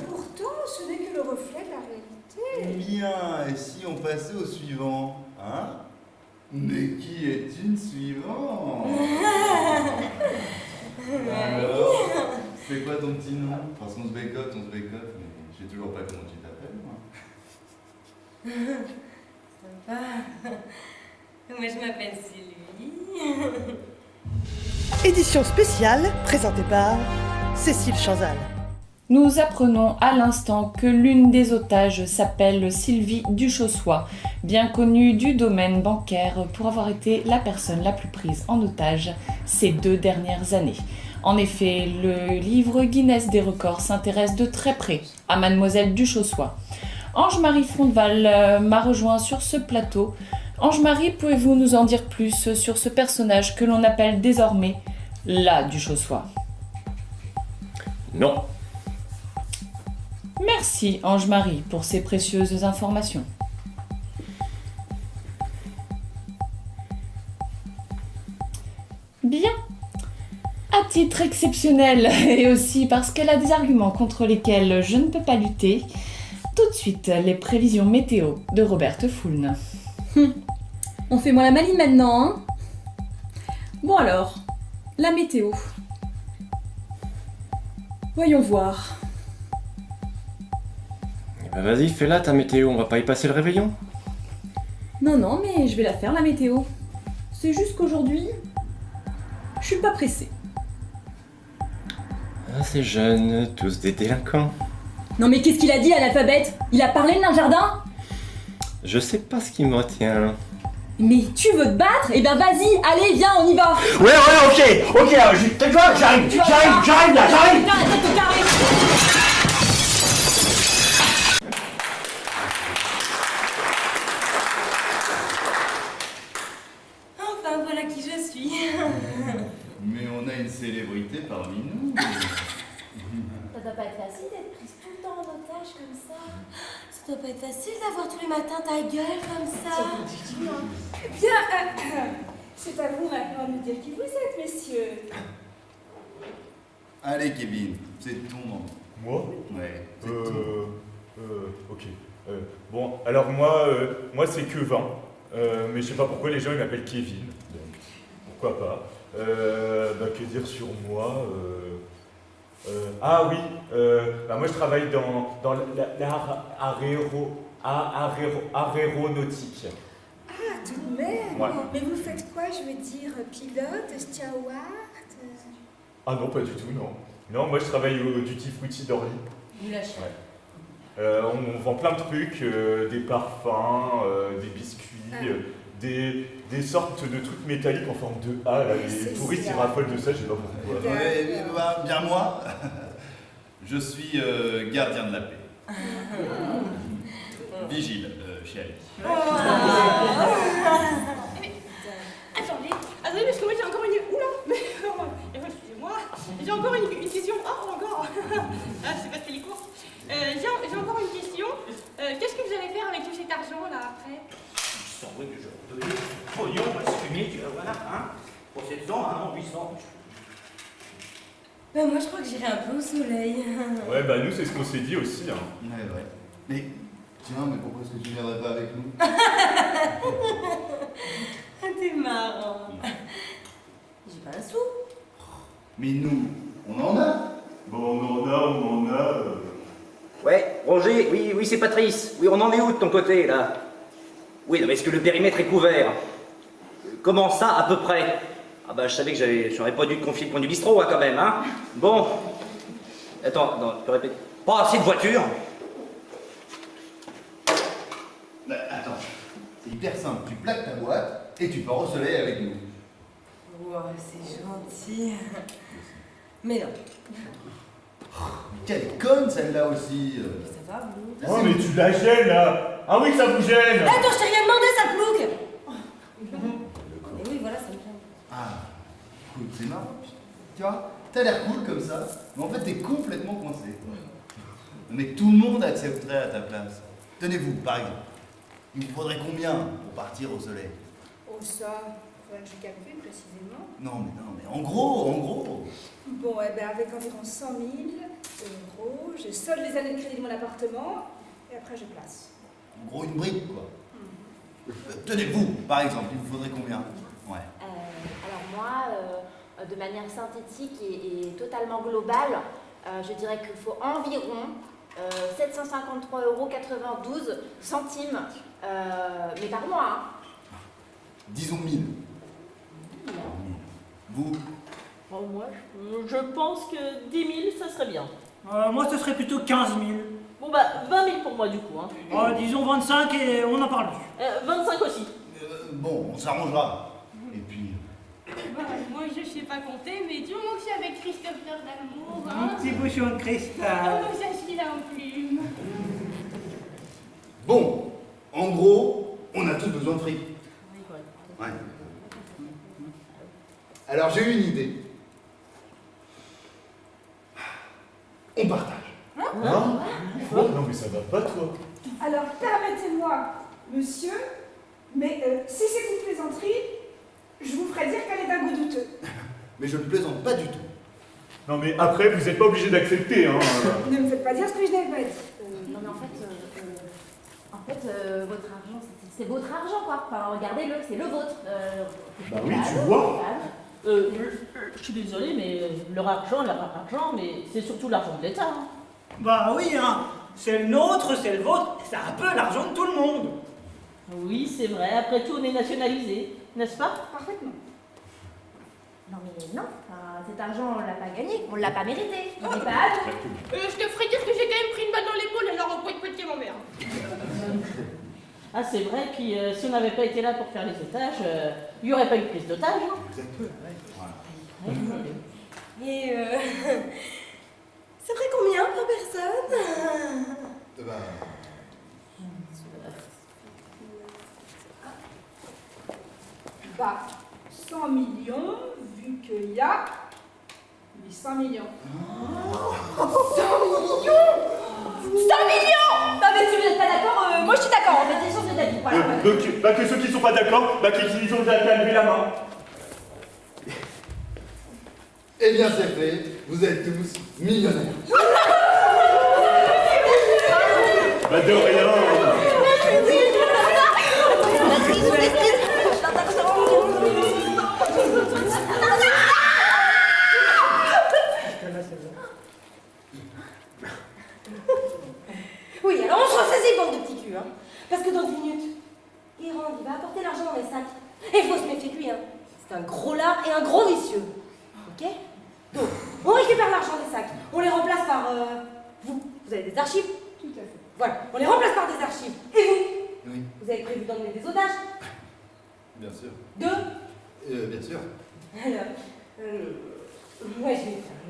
Pourtant, ce n'est que le reflet de la réalité. Bien, et si on passait au suivant? Hein? Mais qui est une suivante? Alors, c'est quoi ton petit nom? Parce qu'on se bécote, mais je sais toujours pas comment tu t'appelles, moi. Sympa. Moi je m'appelle Sylvie. Édition spéciale présentée par Cécile Chanzal. Nous apprenons à l'instant que l'une des otages s'appelle Sylvie Duchossois, bien connue du domaine bancaire pour avoir été la personne la plus prise en otage ces 2 dernières années. En effet, le livre Guinness des records s'intéresse de très près à Mademoiselle Duchossois. Ange-Marie Frondeval m'a rejoint sur ce plateau. Ange-Marie, pouvez-vous nous en dire plus sur ce personnage que l'on appelle désormais la Duchossois? Non. Merci Ange-Marie pour ces précieuses informations. Bien. À titre exceptionnel, et aussi parce qu'elle a des arguments contre lesquels je ne peux pas lutter, tout de suite les prévisions météo de Roberte Foulne. On fait moins la maline maintenant, hein? Bon alors, la météo. Voyons voir. Eh ben vas-y, fais-la ta météo, on va pas y passer le réveillon. Non, mais je vais la faire la météo. C'est juste qu'aujourd'hui, je suis pas pressée. Ah, ces jeunes, tous des délinquants. Non mais qu'est-ce qu'il a dit l'alphabet? Il a parlé de nain jardin? Je sais pas ce qui me retient. Mais tu veux te battre? Eh ben vas-y, allez, viens, on y va. Ouais, ok, alors, tu vois, j'arrive là, j'arrive. Putain, la tête au carré. Enfin, voilà qui je suis. Mais on a une célébrité parmi nous. Ça doit pas être facile d'être prise tout le temps en otage comme ça. Ça doit pas être facile d'avoir tous les matins ta gueule comme ça. Bien, c'est à vous maintenant de me dire qui vous êtes, messieurs. Allez, Kevin, c'est ton nom. Moi? Ouais. Ok. Bon, alors moi c'est Kevin. Mais je sais pas pourquoi les gens ils m'appellent Kevin. Donc, pourquoi pas. Que dire sur moi Ah oui, moi je travaille dans l'art aéronautique. Ah, tout de même. Ouais. Mais vous faites quoi, je veux dire, pilote, steward? Ah non, pas du tout, non. Non, moi je travaille au Duty Fruity d'Orly. Vous lâchez. Ouais. On vend plein de trucs, des parfums, des biscuits, des sortes de trucs métalliques en forme de A. Là, les touristes ils raffolent de ça, je sais pas pourquoi. Bien moi, je suis gardien de la paix. Vigile, chérie. Attendez, parce que moi j'ai encore une... Oula excusez-moi, j'ai encore une question. Ah, encore Ah, c'est pas les courses. J'ai encore une question. Qu'est-ce que vous allez faire avec tout cet argent là après? Je sens que je vais donner pognon, on va se fumer, voilà, hein. Pour 700, hein, 800. Bah moi je crois que j'irai un peu au soleil. Ouais, bah nous c'est ce qu'on s'est dit aussi. Hein. Ouais. Mais tiens, mais pourquoi est-ce que tu viendrais pas avec nous? T'es marrant. J'ai pas un sou. Mais nous, on en a. Bon, on en a. Ouais, Roger, oui, c'est Patrice. Oui, on en est où de ton côté, là? Oui, non, mais est-ce que le périmètre est couvert? Comment ça, à peu près? Ah bah, je savais que j'aurais pas dû te confier le point du bistrot, hein, quand même, hein? Bon. Attends, non, tu peux répéter. Pas assez de voitures? Attends, c'est hyper simple. Tu plaques ta boîte et tu pars au soleil avec nous. Wow, c'est gentil. Mais non. Quelle conne celle-là aussi. Ça va, vous? Oh, mais tu la gênes, là. Ah oui, ça vous gêne. Attends, je t'ai rien demandé, ça plouque. Et oui, voilà, ça me gêne. Ah, écoute, c'est marrant. Tu vois, t'as l'air cool comme ça, mais en fait t'es complètement coincé. Mais tout le monde accepterait à ta place. Tenez-vous, par exemple. Il vous faudrait combien pour partir au soleil? Oh ça, faudrait que je calcule précisément. Non, mais en gros. Bon, eh ben avec environ 100 000 euros, je solde les années de crédit de mon appartement et après je place. En gros, une brique, quoi. Tenez-vous, par exemple, il vous faudrait combien? Ouais. Alors moi, de manière synthétique et totalement globale, je dirais qu'il faut environ 753,92 €, mais par mois. Hein. Disons 1000. Vous? Moi, je pense que 10 000, ça serait bien. Moi, ce serait plutôt 15 000. Bon bah, 20 000 pour moi du coup. Hein. Disons 25 et on en parle plus. 25 aussi. Bon, on s'arrangera. Et puis, Bah, moi je sais pas compter, mais du moment que c'est avec Christopher d'amour, Un hein. petit bouchon de cristal. Oh, ça se lit là en plume. Bon, en gros, on a tous besoin de fric. Ouais. Alors j'ai eu une idée. On partage. Hein? Non mais ça va pas toi. Alors, permettez-moi, monsieur, mais si c'est une plaisanterie, je vous ferai dire qu'elle est d'un goût douteux. Mais je ne plaisante pas du tout. Non mais après, vous êtes pas obligé d'accepter, hein. Ne me faites pas dire ce que je n'ai pas dit. Non mais en fait, votre argent, c'est votre argent quoi. Enfin, regardez-le, c'est le vôtre. Bah oui, tu vois. Je suis désolée, mais leur argent, mais c'est surtout l'argent de l'État. Hein. Bah oui, hein. C'est le nôtre, c'est le vôtre, c'est un peu l'argent de tout le monde. Oui, c'est vrai, après tout, on est nationalisé, n'est-ce pas? Parfaitement. Non mais non, enfin, cet argent on l'a pas gagné, on l'a pas mérité. Il n'est pas à nous. Je te ferai dire que j'ai quand même pris une balle dans l'épaule, alors on peut être petit, mon mère. Ah, c'est vrai, puis si on n'avait pas été là pour faire les otages, il n'y aurait pas eu de prise d'otages. Hein. Et ça ferait combien par personne? Bah, 100 millions, vu qu'il y a 800 millions. 100 millions 100 millions! Bah mais si vous n'êtes pas d'accord, moi je suis d'accord, en fait, j'ai changé d'avis, voilà. Donc, bah que ceux qui sont pas d'accord, bah qu'ils ont qu'à lever la main. Eh bien c'est fait, vous êtes tous millionnaires. Bah de rien. Oui, alors on se ressaisit, bande de petits culs, hein. Parce que dans 10 minutes, Guérande, il va apporter l'argent dans les sacs. Et il faut se méfier de lui, hein. C'est un gros lard et un gros vicieux. Ok? Donc, on récupère l'argent des sacs. On les remplace par... vous avez des archives? Tout à fait. Voilà, on les remplace par des archives. Et vous? Oui, Vous avez prévu d'emmener des otages? bien sûr. Deux? Bien sûr. Alors, ouais, je vais faire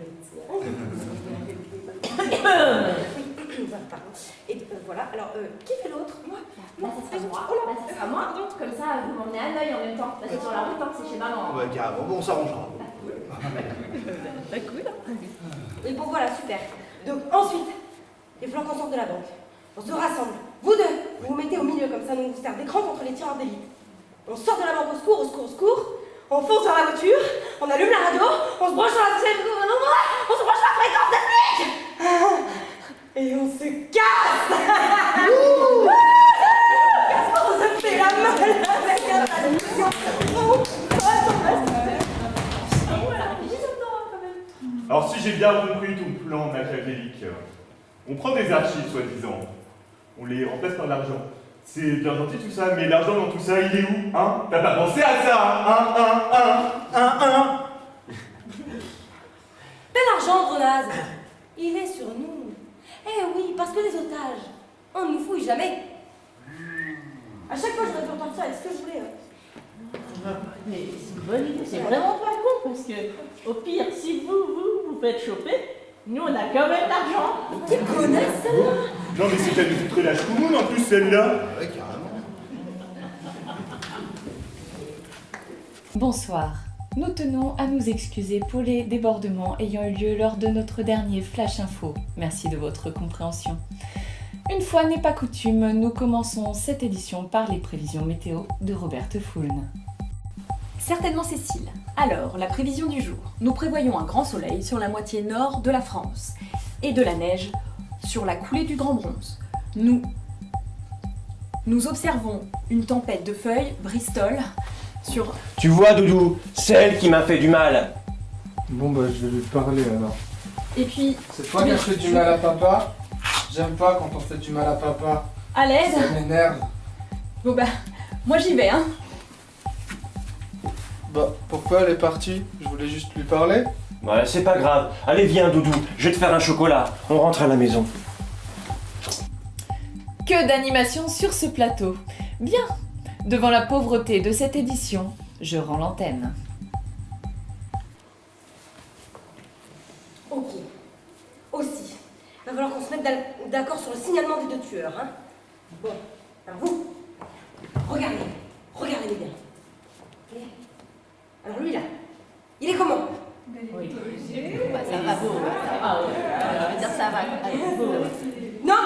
pardon. Et voilà, alors, qui fait l'autre? Moi. Bah, ça sera moi. Bah, ça sera moi. Comme ça, vous m'emmenez à l'œil en même temps. Bah, c'est sur la route, hein, c'est chez maman. Ouais, carrément, bon, on s'arrangera. Bah, cool. Et bon, voilà, super. Donc, ensuite, les flancs en sortent de la banque. On se rassemble. Vous deux, vous vous mettez au milieu, comme ça, nous vous servez d'écran contre les tireurs d'élite. On sort de la banque, au secours, au secours, au secours. On fonce dans la voiture, on allume la radio, on se branche sur la scène, on se branche sur la fréquence de flic. Et on se casse. On se fait la malle avec un solution. Alors si j'ai bien compris ton plan machiavélique, on prend des archives soi-disant, on les remplace par de l'argent. C'est bien gentil tout ça, mais l'argent dans tout ça, il est où? Hein? T'as pas pensé à ça? Hein? Bel argent, Grenaze. Il est sur nous. Eh oui, parce que les otages, on ne nous fouille jamais. À chaque fois, je vais faire ça avec ce que je voulais. Hein. Mais c'est une bonne idée, c'est vraiment pas con, parce que, au pire, si vous faites choper, nous on a quand même l'argent. Tu connais celle-là? Non mais c'est qu'elle nous foutrait la choumoune en plus celle-là. Ouais, carrément. Bonsoir. Nous tenons à nous excuser pour les débordements ayant eu lieu lors de notre dernier Flash Info. Merci de votre compréhension. Une fois n'est pas coutume, nous commençons cette édition par les prévisions météo de Roberte Foulne. Certainement Cécile. Alors, la prévision du jour. Nous prévoyons un grand soleil sur la moitié nord de la France et de la neige sur la coulée du Grand Bronze. Nous observons une tempête de feuilles, Bristol, sur... Tu vois, Doudou, celle qui m'a fait du mal. Bon bah je vais lui parler alors. Et puis... C'est toi qui as fait du mal à papa? J'aime pas quand on fait du mal à papa. À l'aide. Ça m'énerve. Bon bah, moi j'y vais, hein. Bah pourquoi elle est partie? Je voulais juste lui parler. Ouais, c'est pas grave. Allez, viens, Doudou, je vais te faire un chocolat. On rentre à la maison. Que d'animation sur ce plateau. Bien, devant la pauvreté de cette édition, je rends l'antenne. d'accord sur le signalement des 2 tueurs, hein? Bon, alors vous, regardez bien. Ok. Alors lui là, il est comment? Ça va, beau, ça va, je veux dire, ça va. Non,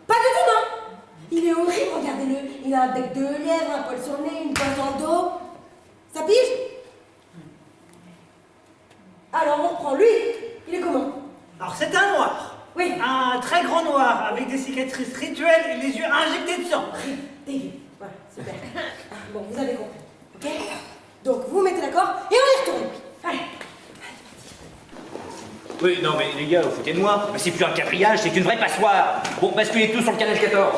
pas du tout, non. Il est horrible, regardez-le. Il a un bec de lièvre, un poil sur le nez, une pointe dans le dos. Ça pige? Alors on reprend lui. Il est comment? Alors c'est un noir. Oui. Un très grand noir avec des cicatrices rituelles et les yeux injectés de sang. David. Voilà, super. Bon, vous avez compris. Ok? Donc vous vous mettez d'accord et on y retourne. Allez. Oui, non mais les gars, vous foutez de moi. Mais c'est plus un quadrillage, c'est une vraie passoire. Bon, basculez tous sur le canal 14.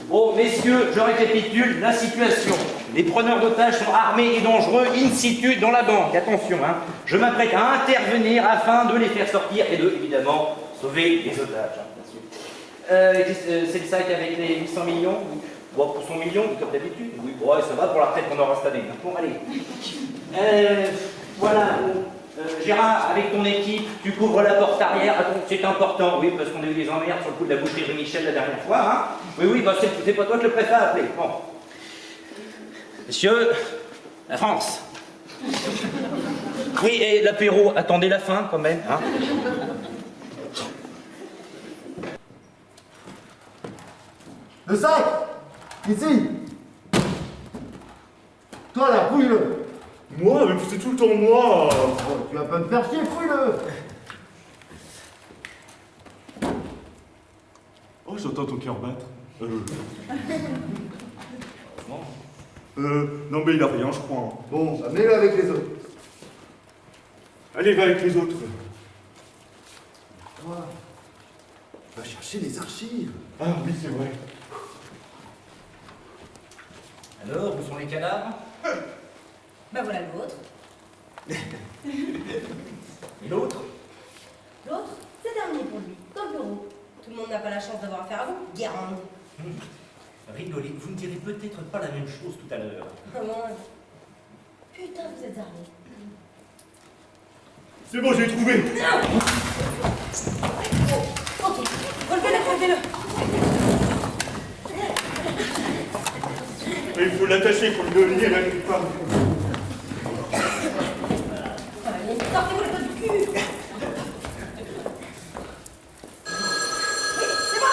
Bon, messieurs, je récapitule la situation. Les preneurs d'otages sont armés et dangereux in situ dans la banque. Attention, hein. Je m'apprête à intervenir afin de les faire sortir et de, évidemment, sauver les otages. Hein, bien sûr. C'est le sac avec les 800 millions. Bon, pour 100 millions, comme d'habitude. Oui, bon, ouais, ça va pour la retraite qu'on aura cette année. Bon, allez. Voilà. Gérard, avec ton équipe, tu couvres la porte arrière. Attends, c'est important, oui, parce qu'on a eu des emmerdes sur le coup de la boucherie de Michel la dernière fois. Hein. Oui, bah c'est pas toi que le préfet a appelé. Bon. Messieurs, la France. Oui, et l'apéro, attendez la fin quand même. Hein. Le sac! Ici! Toi là, fouille-le! Moi, mais c'est tout le temps moi. Oh, tu vas pas me faire chier, fouille-le! Oh, j'entends ton cœur battre. Non mais il a rien, je crois. Hein. Bon, bah mets-le avec les autres. Allez, va avec les autres. Toi, va chercher les archives. Ah oui, c'est vrai. Alors, où sont les cadavres? Ben voilà l'autre. Et l'autre? L'autre, c'est terminé pour lui, dans le bureau. Tout le monde n'a pas la chance d'avoir affaire à vous, Guérande. Rigolez, vous ne direz peut-être pas la même chose tout à l'heure. Comment? Putain, vous êtes armés. C'est bon, j'ai trouvé. Non. Ok, relevez-le. Il faut l'attacher pour le lier là quelque part. Sortez-vous le dos du cul. Oui, c'est moi.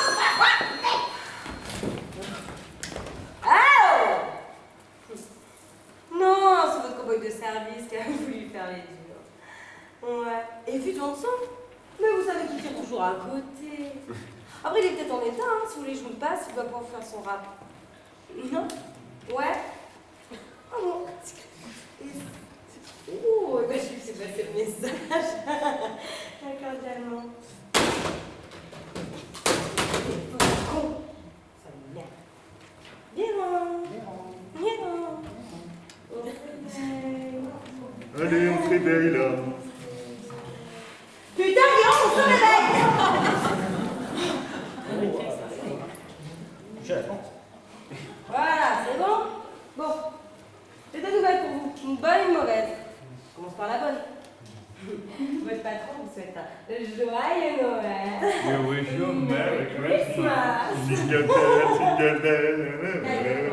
Oh non, c'est votre cowboy de service qui a voulu faire les durs. Ouais. Et vu dans le sang. Mais vous savez qu'il tire toujours à côté. Après, il est peut-être en état, hein. Si vous voulez, je vous le passe, il doit pouvoir faire son rap. Non? Ouais? Ah bon? Oh, bah, je lui ai passé le message. Cordialement. Con. Ça m'énerve. Viens. On se réveille. Allez, on se réveille là. Putain, Guérande, on se réveille. J'ai la France. Voilà, c'est bon? Bon. J'ai des nouvelles pour vous. Une bonne et une mauvaise. On commence par la bonne. Votre patron vous souhaite un joyeux Noël. We wish you a Merry Christmas. Jingle bell, jingle bell.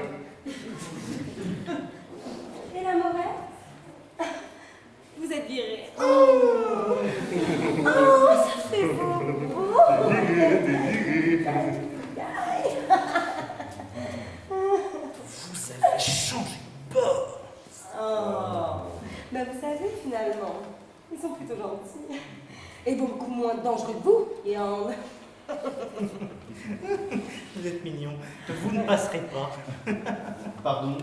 Et la mauvaise? Vous êtes viré. Oh, ça fait beau. Vous avez changé de bord. Oh. Bah vous savez, finalement, ils sont plutôt gentils. Et beaucoup moins dangereux que vous, Guérande. Vous êtes mignon. Vous ne passerez pas. Pardon?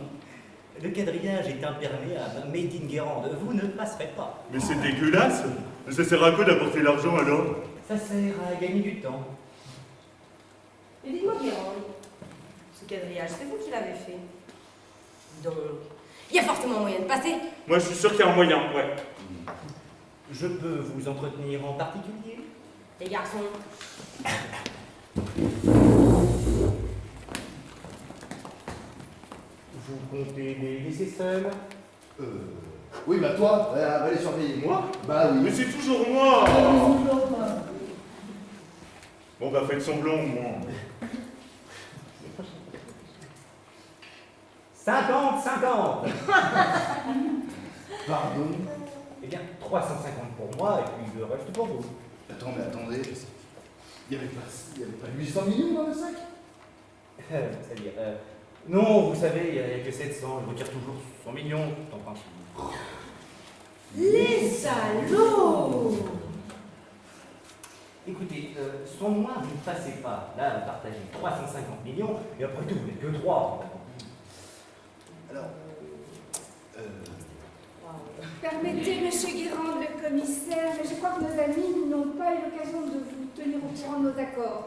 Le quadrillage est imperméable. Made in Guérande. Vous ne passerez pas. Mais c'est dégueulasse. Ça sert à quoi d'apporter l'argent alors? Ça sert à gagner du temps. Et dites-moi, Guérande, ce quadrillage, c'est vous qui l'avez fait. Donc, il y a forcément moyen de passer. Moi je suis sûr qu'il y a un moyen, ouais. Je peux vous entretenir en particulier? Les garçons. Vous comptez les laisser seuls? Oui, bah toi, va les surveiller. Moi? Bah oui. Mais c'est toujours moi. Bon bah faites semblant au moins. 50-50. Pardon. Eh bien, 350 pour moi et puis le reste pour vous. Attends, mais attendez. Il n'y avait pas 800 millions dans le sac? C'est-à-dire, non, vous savez, il n'y a que 700, je retire toujours 100 millions, tout en principe. Les salauds! Écoutez, sans moi, vous ne passez pas. Là, vous partagez 350 millions, et après tout, vous n'êtes que 3. Alors, Permettez, monsieur Guérand, le commissaire, mais je crois que nos amis n'ont pas eu l'occasion de vous tenir au courant de nos accords.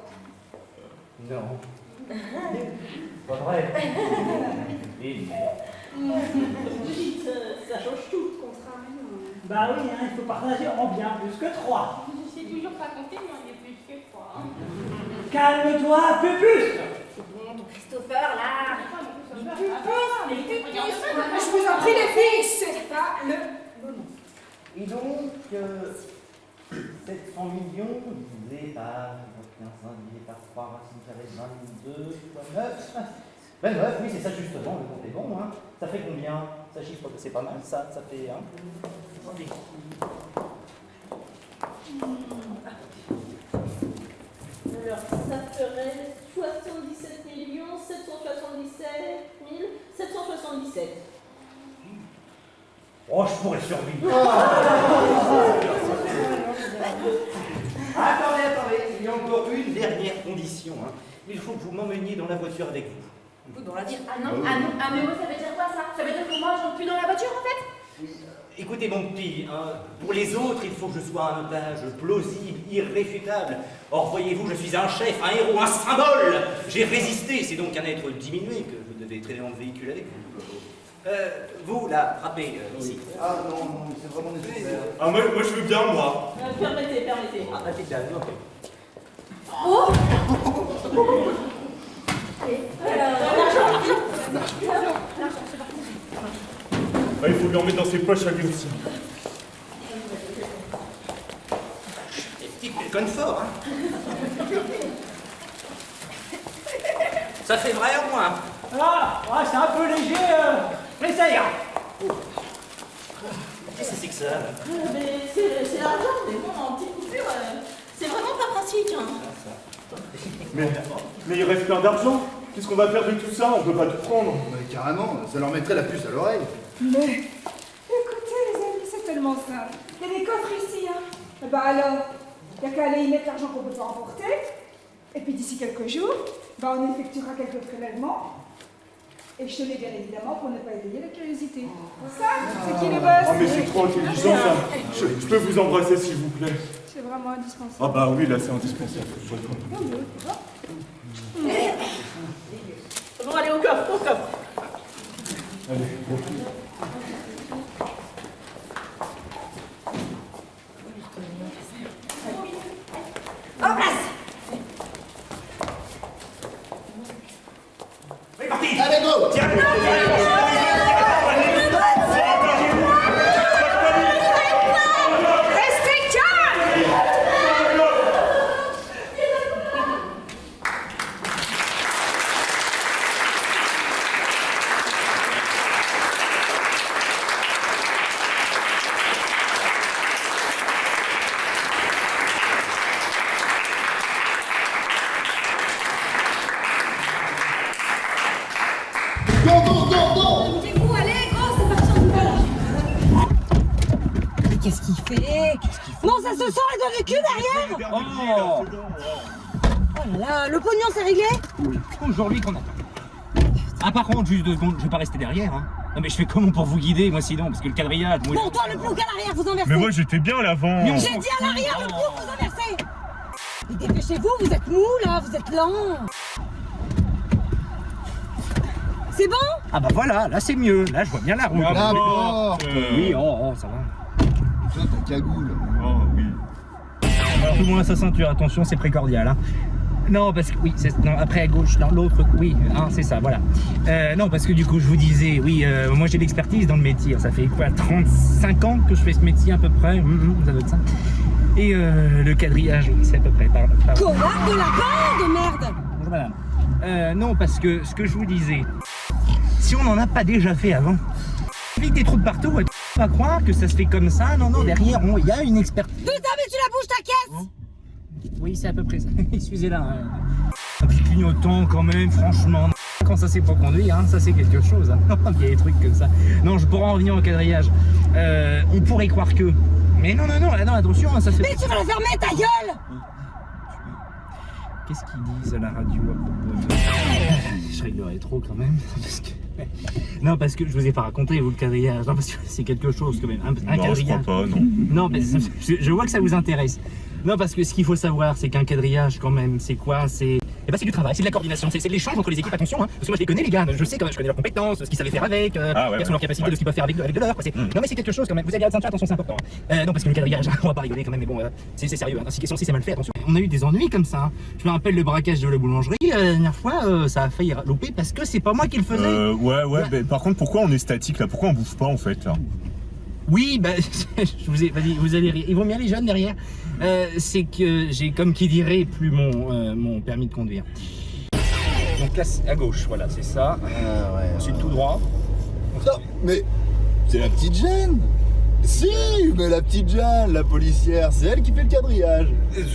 Non. Pas vrai. Et Vous dites, ça change tout. Bah oui, hein, il faut partager en bien plus que 3. Je sais toujours pas compter, mais on est plus que 3. Calme-toi, Pupus. C'est bon, ton Christopher, là. Je vous en prie, les filles, c'est pas le moment. Et donc, 700 millions divisé par 15 divisé par 3 racine carrée de 22 fois 9. 29, oui, c'est ça justement, le compte est bon. Hein. Ça fait combien? Ça chiffre, c'est pas mal, ça fait. Hein. Attendez. Alors, ça ferait 77 777 777. Oh, je pourrais survivre. Attendez, il y a encore une dernière condition. Hein. Il faut que vous m'emmeniez dans la voiture avec vous. On va dire ah non, mais moi ça veut dire quoi ça? Ça veut dire que moi je rentre plus dans la voiture en fait? Écoutez mon petit, hein, pour les autres, il faut que je sois un otage plausible, irréfutable. Or, voyez-vous, je suis un chef, un héros, un symbole. J'ai résisté, c'est donc un être diminué que vous devez traîner dans le véhicule avec vous. Vous, là, frappez ici. Ah non, c'est vraiment nécessaire. Ah moi je veux bien, moi. Permettez. Ah, bah, c'est bien, ok. Oh! Ah, il faut lui en mettre dans ses poches à lui aussi. Les petites déconnes fort, hein. Ça fait vrai au moins. Ah, c'est un peu léger, mais ça ira. Qu'est-ce que c'est que ça? Mais c'est l'argent, mais bon, en petite coupure, c'est vraiment pas pratique. Hein. Mais il reste plein d'argent. Qu'est-ce qu'on va faire de tout ça? On peut pas tout prendre. Mais carrément, ça leur mettrait la puce à l'oreille. Mais, écoutez les amis, c'est tellement simple. Il y a des coffres ici, hein. Eh ben alors, il n'y a qu'à aller y mettre l'argent qu'on peut pas emporter. Et puis d'ici quelques jours, on effectuera quelques prélèvements. Et je tenais bien évidemment pour ne pas éveiller la curiosité. Ça, c'est qui le boss? Ah mais c'est trop intelligent ça. Je peux vous embrasser s'il vous plaît? C'est vraiment indispensable. Ah bah oui, là c'est indispensable. Bon, allez, au coffre. Allez, bon. En place! C'est parti! Allez, go! Tiens, Restez calme! Bougez-vous, allez, go, c'est parti en nouvelle. Mais qu'est-ce qu'il fait? Non, ça se sent les doigts de cul derrière. Oh Oh là là, le pognon c'est réglé? Oui, aujourd'hui qu'on attend. Ah par contre, juste 2 secondes, je vais pas rester derrière. Hein. Non mais je fais comment pour vous guider, moi sinon, parce que le quadrillage... Moi, Pour toi, le ploug à l'arrière, vous inversez. Mais moi j'étais bien à l'avant. J'ai dit à l'arrière, le ploug, vous inversez. Mais dépêchez-vous, vous êtes mou là, vous êtes lent. C'est bon? Ah bah voilà, là c'est mieux, là je vois bien la route. Là, mort. Oui, oh, ça va. Putain, ta cagoule. Oh oui. Alors tout le monde a sa ceinture, attention, c'est précordial. Hein. Non, parce que oui, non, après à gauche, dans l'autre, oui, hein, c'est ça, voilà. Non, parce que du coup, je vous disais, oui, moi j'ai de l'expertise dans le métier. Ça fait quoi, 35 ans que je fais ce métier à peu près, ça doit être ça. Et le quadrillage, c'est à peu près par Connard de lapin de merde! Bonjour madame. Non, parce que ce que je vous disais, si on n'en a pas déjà fait avant, avec des trous de partout, on va croire que ça se fait comme ça. Non, derrière, il y a une expertise. Putain, mais tu la bouges ta caisse! Oui, c'est à peu près ça. Excusez-la. Un petit clignotant quand même, franchement. Quand ça sait pas conduire, hein, ça c'est quelque chose. Hein. Il y a des trucs comme ça. Non, je pourrais en revenir au quadrillage. On pourrait croire que... Mais non, attention, hein, ça fait... Mais tu vas la fermer ta gueule! Qu'est-ce qu'ils disent à la radio à propos de... Je réglerai trop quand même, parce que... Non, parce que je vous ai pas raconté, vous, le quadrillage. Non, parce que c'est quelque chose quand même. Un non, quadrillage. je crois pas, non. Non, mais je vois que ça vous intéresse. Non, parce que ce qu'il faut savoir, c'est qu'un quadrillage, quand même, c'est quoi? C'est... Eh ben, c'est du travail, c'est de la coordination, c'est de l'échange entre les équipes, attention, hein, parce que moi je les connais les gars, je sais quand même, je connais leurs compétences, ce qu'ils savaient faire avec, quelles sont leurs capacités, de ce qu'ils peuvent faire avec de l'or. Non mais c'est quelque chose quand même, vous allez à ceinture, attention, c'est important. Non, parce que le quadrillage, on va pas rigoler quand même, mais bon, c'est sérieux, hein. Si c'est mal fait, attention. On a eu des ennuis comme ça, hein. Je me rappelle le braquage de la boulangerie, la dernière fois, ça a failli louper parce que c'est pas moi qui le faisais. Ouais, mais par contre, pourquoi on est statique là? Pourquoi on bouge pas en fait là? Oui, bah, je vous ai, vas-y, vous allez rire. Ils vont bien les jeunes derrière. C'est que j'ai, comme qui dirait, plus mon permis de conduire. Donc là, à gauche, voilà, c'est ça. Ensuite, tout droit. Non, mais c'est la petite Jeanne. Si, mais la petite Jeanne, la policière, c'est elle qui fait le quadrillage.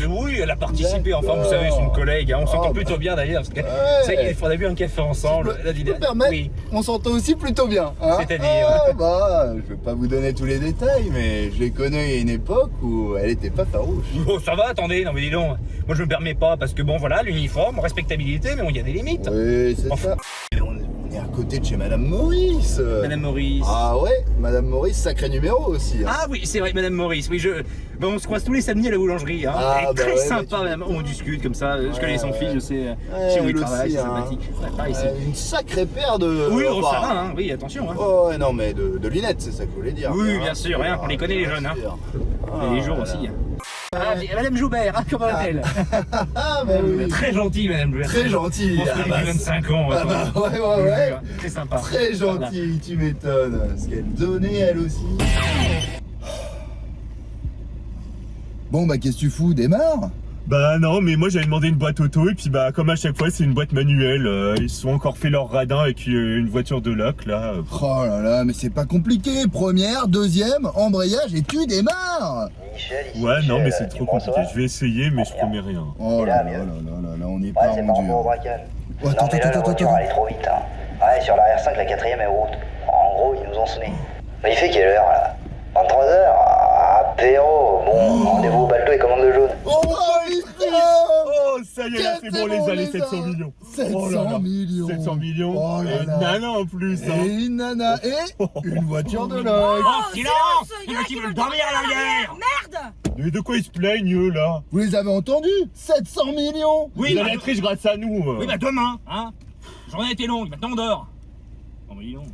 Oui, elle a participé, enfin vous savez, c'est une collègue, hein. On s'entend plutôt bien d'ailleurs, parce que c'est vrai qu'on a bu un café ensemble. Je peux me permettre, oui. On s'entend aussi plutôt bien. Hein. C'est-à-dire je vais pas vous donner tous les détails, mais je l'ai connue à une époque où elle était pas farouche. Oh, ça va, attendez, non mais dis donc, moi je me permets pas, parce que bon voilà, l'uniforme, respectabilité, mais il y a des limites. Oui, c'est ça. On est à côté de chez Madame Maurice. Madame Maurice. Ah ouais, Madame Maurice, sacré numéro aussi. Hein. Ah oui, c'est vrai, Madame Maurice. Oui, on se croise tous les samedis à la boulangerie. Hein. Elle est très sympa, madame. On discute comme ça. Je connais son fils, je sais chez où il travaille, c'est sympathique. Pas ici. Une sacrée paire de... Oui, ça va, hein. Oui, attention. Hein. Oh, ouais, non, mais de lunettes, c'est ça que vous voulez dire. Oui, bien sûr, on les connaît les jeunes. Hein. Et les jours aussi. Ah, Madame Joubert, hein, comment va-t-elle? Ah, bah oui. Très gentille, Madame Joubert. Très gentille. On se connaît depuis 25 ans. Ouais. Très sympa. Très gentille, tu m'étonnes. Ce qu'elle donnait, elle aussi. Bon, bah, qu'est-ce que tu fous? Démarre? Bah non, mais moi j'avais demandé une boîte auto et puis bah comme à chaque fois c'est une boîte manuelle. Ils se sont encore fait leur radin avec une voiture de loc là. Oh là là, mais c'est pas compliqué. Première, deuxième, embrayage et tu démarres. Ouais, non mais c'est trop compliqué. Je vais essayer mais je promets rien. Oh là là, on n'est pas rendu. Oh, attends. La voiture elle est trop vite. Hein. Ouais, sur la R5 la 4ème est haute. En gros ils nous ont sonné. Mais il fait quelle heure là? 23h? Apéro, bon, rendez-vous au baldo et commande de jaune. Oh, ça y est, là, c'est bon, les allées, 700 millions. 700 millions. 700 millions. Oh là et une nana en plus. Et hein. une nana et une voiture de loc. Oh, silence! Il y en a qui veulent dormir à l'arrière! Merde! Mais de quoi ils se plaignent, eux, là? Vous les avez entendus? 700 millions. Oui, la triche grâce à nous. Oui, bah demain, hein. La journée a été longue, maintenant on dort. Oh, mais dis donc.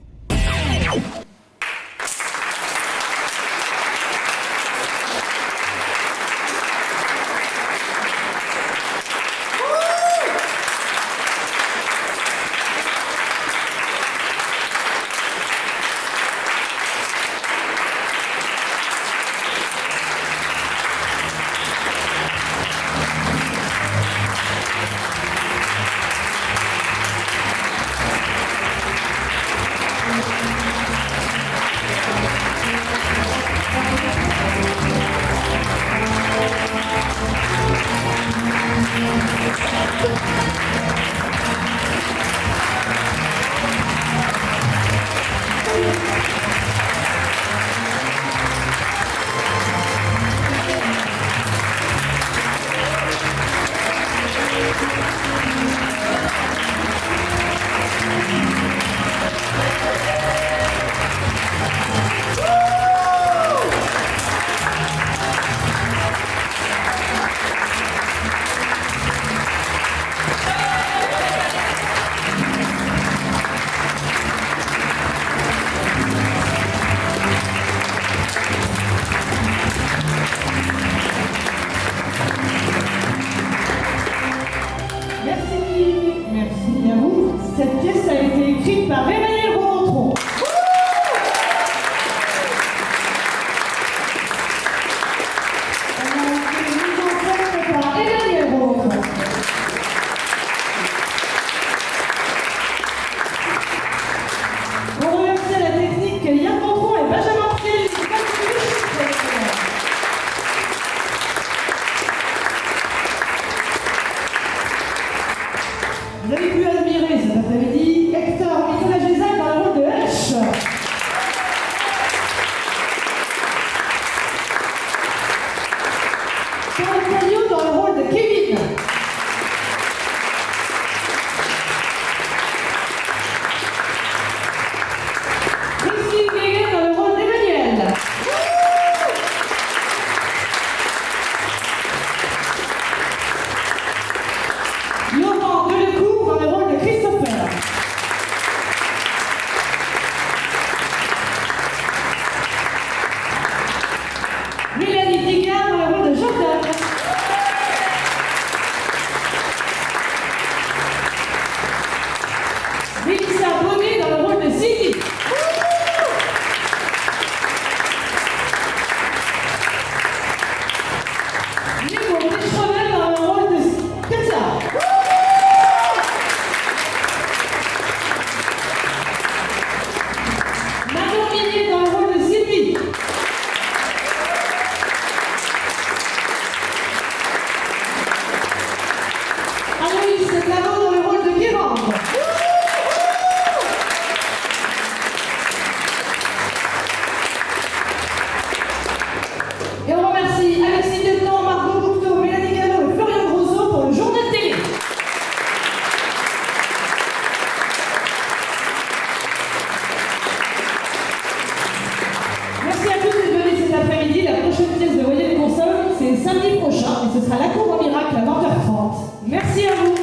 Merci à vous. Cette pièce a été écrite par Emmanuel Rontron. Alors, Vous avez pu admirer cet après-midi Hector Nicolas Gézac dans le rôle de Hush. Paul Cagnot dans le rôle de Kevin. Christine Guéguet dans le rôle d'Emmanuel. Laurent Delecourt dans le rôle de Christopher. Mélanie Digard dans le rôle de Jordan. Mélissa Bonnet dans le rôle de Cindy. Léo Deschrevel dans le rôle de Tessa. Manon Minier dans le rôle de Sylvie. Aloïs Clavon dans le rôle de Guérande. Et on remercie Alexis Detenant, Margot Bourteau, Mélanie Gallo et Florian Grosso pour le journal télé. Merci à tous d'être venus cet après-midi. La prochaine pièce de Voyez les consoles, c'est samedi prochain et ce sera La Cour au miracle à 20h30. Merci à vous.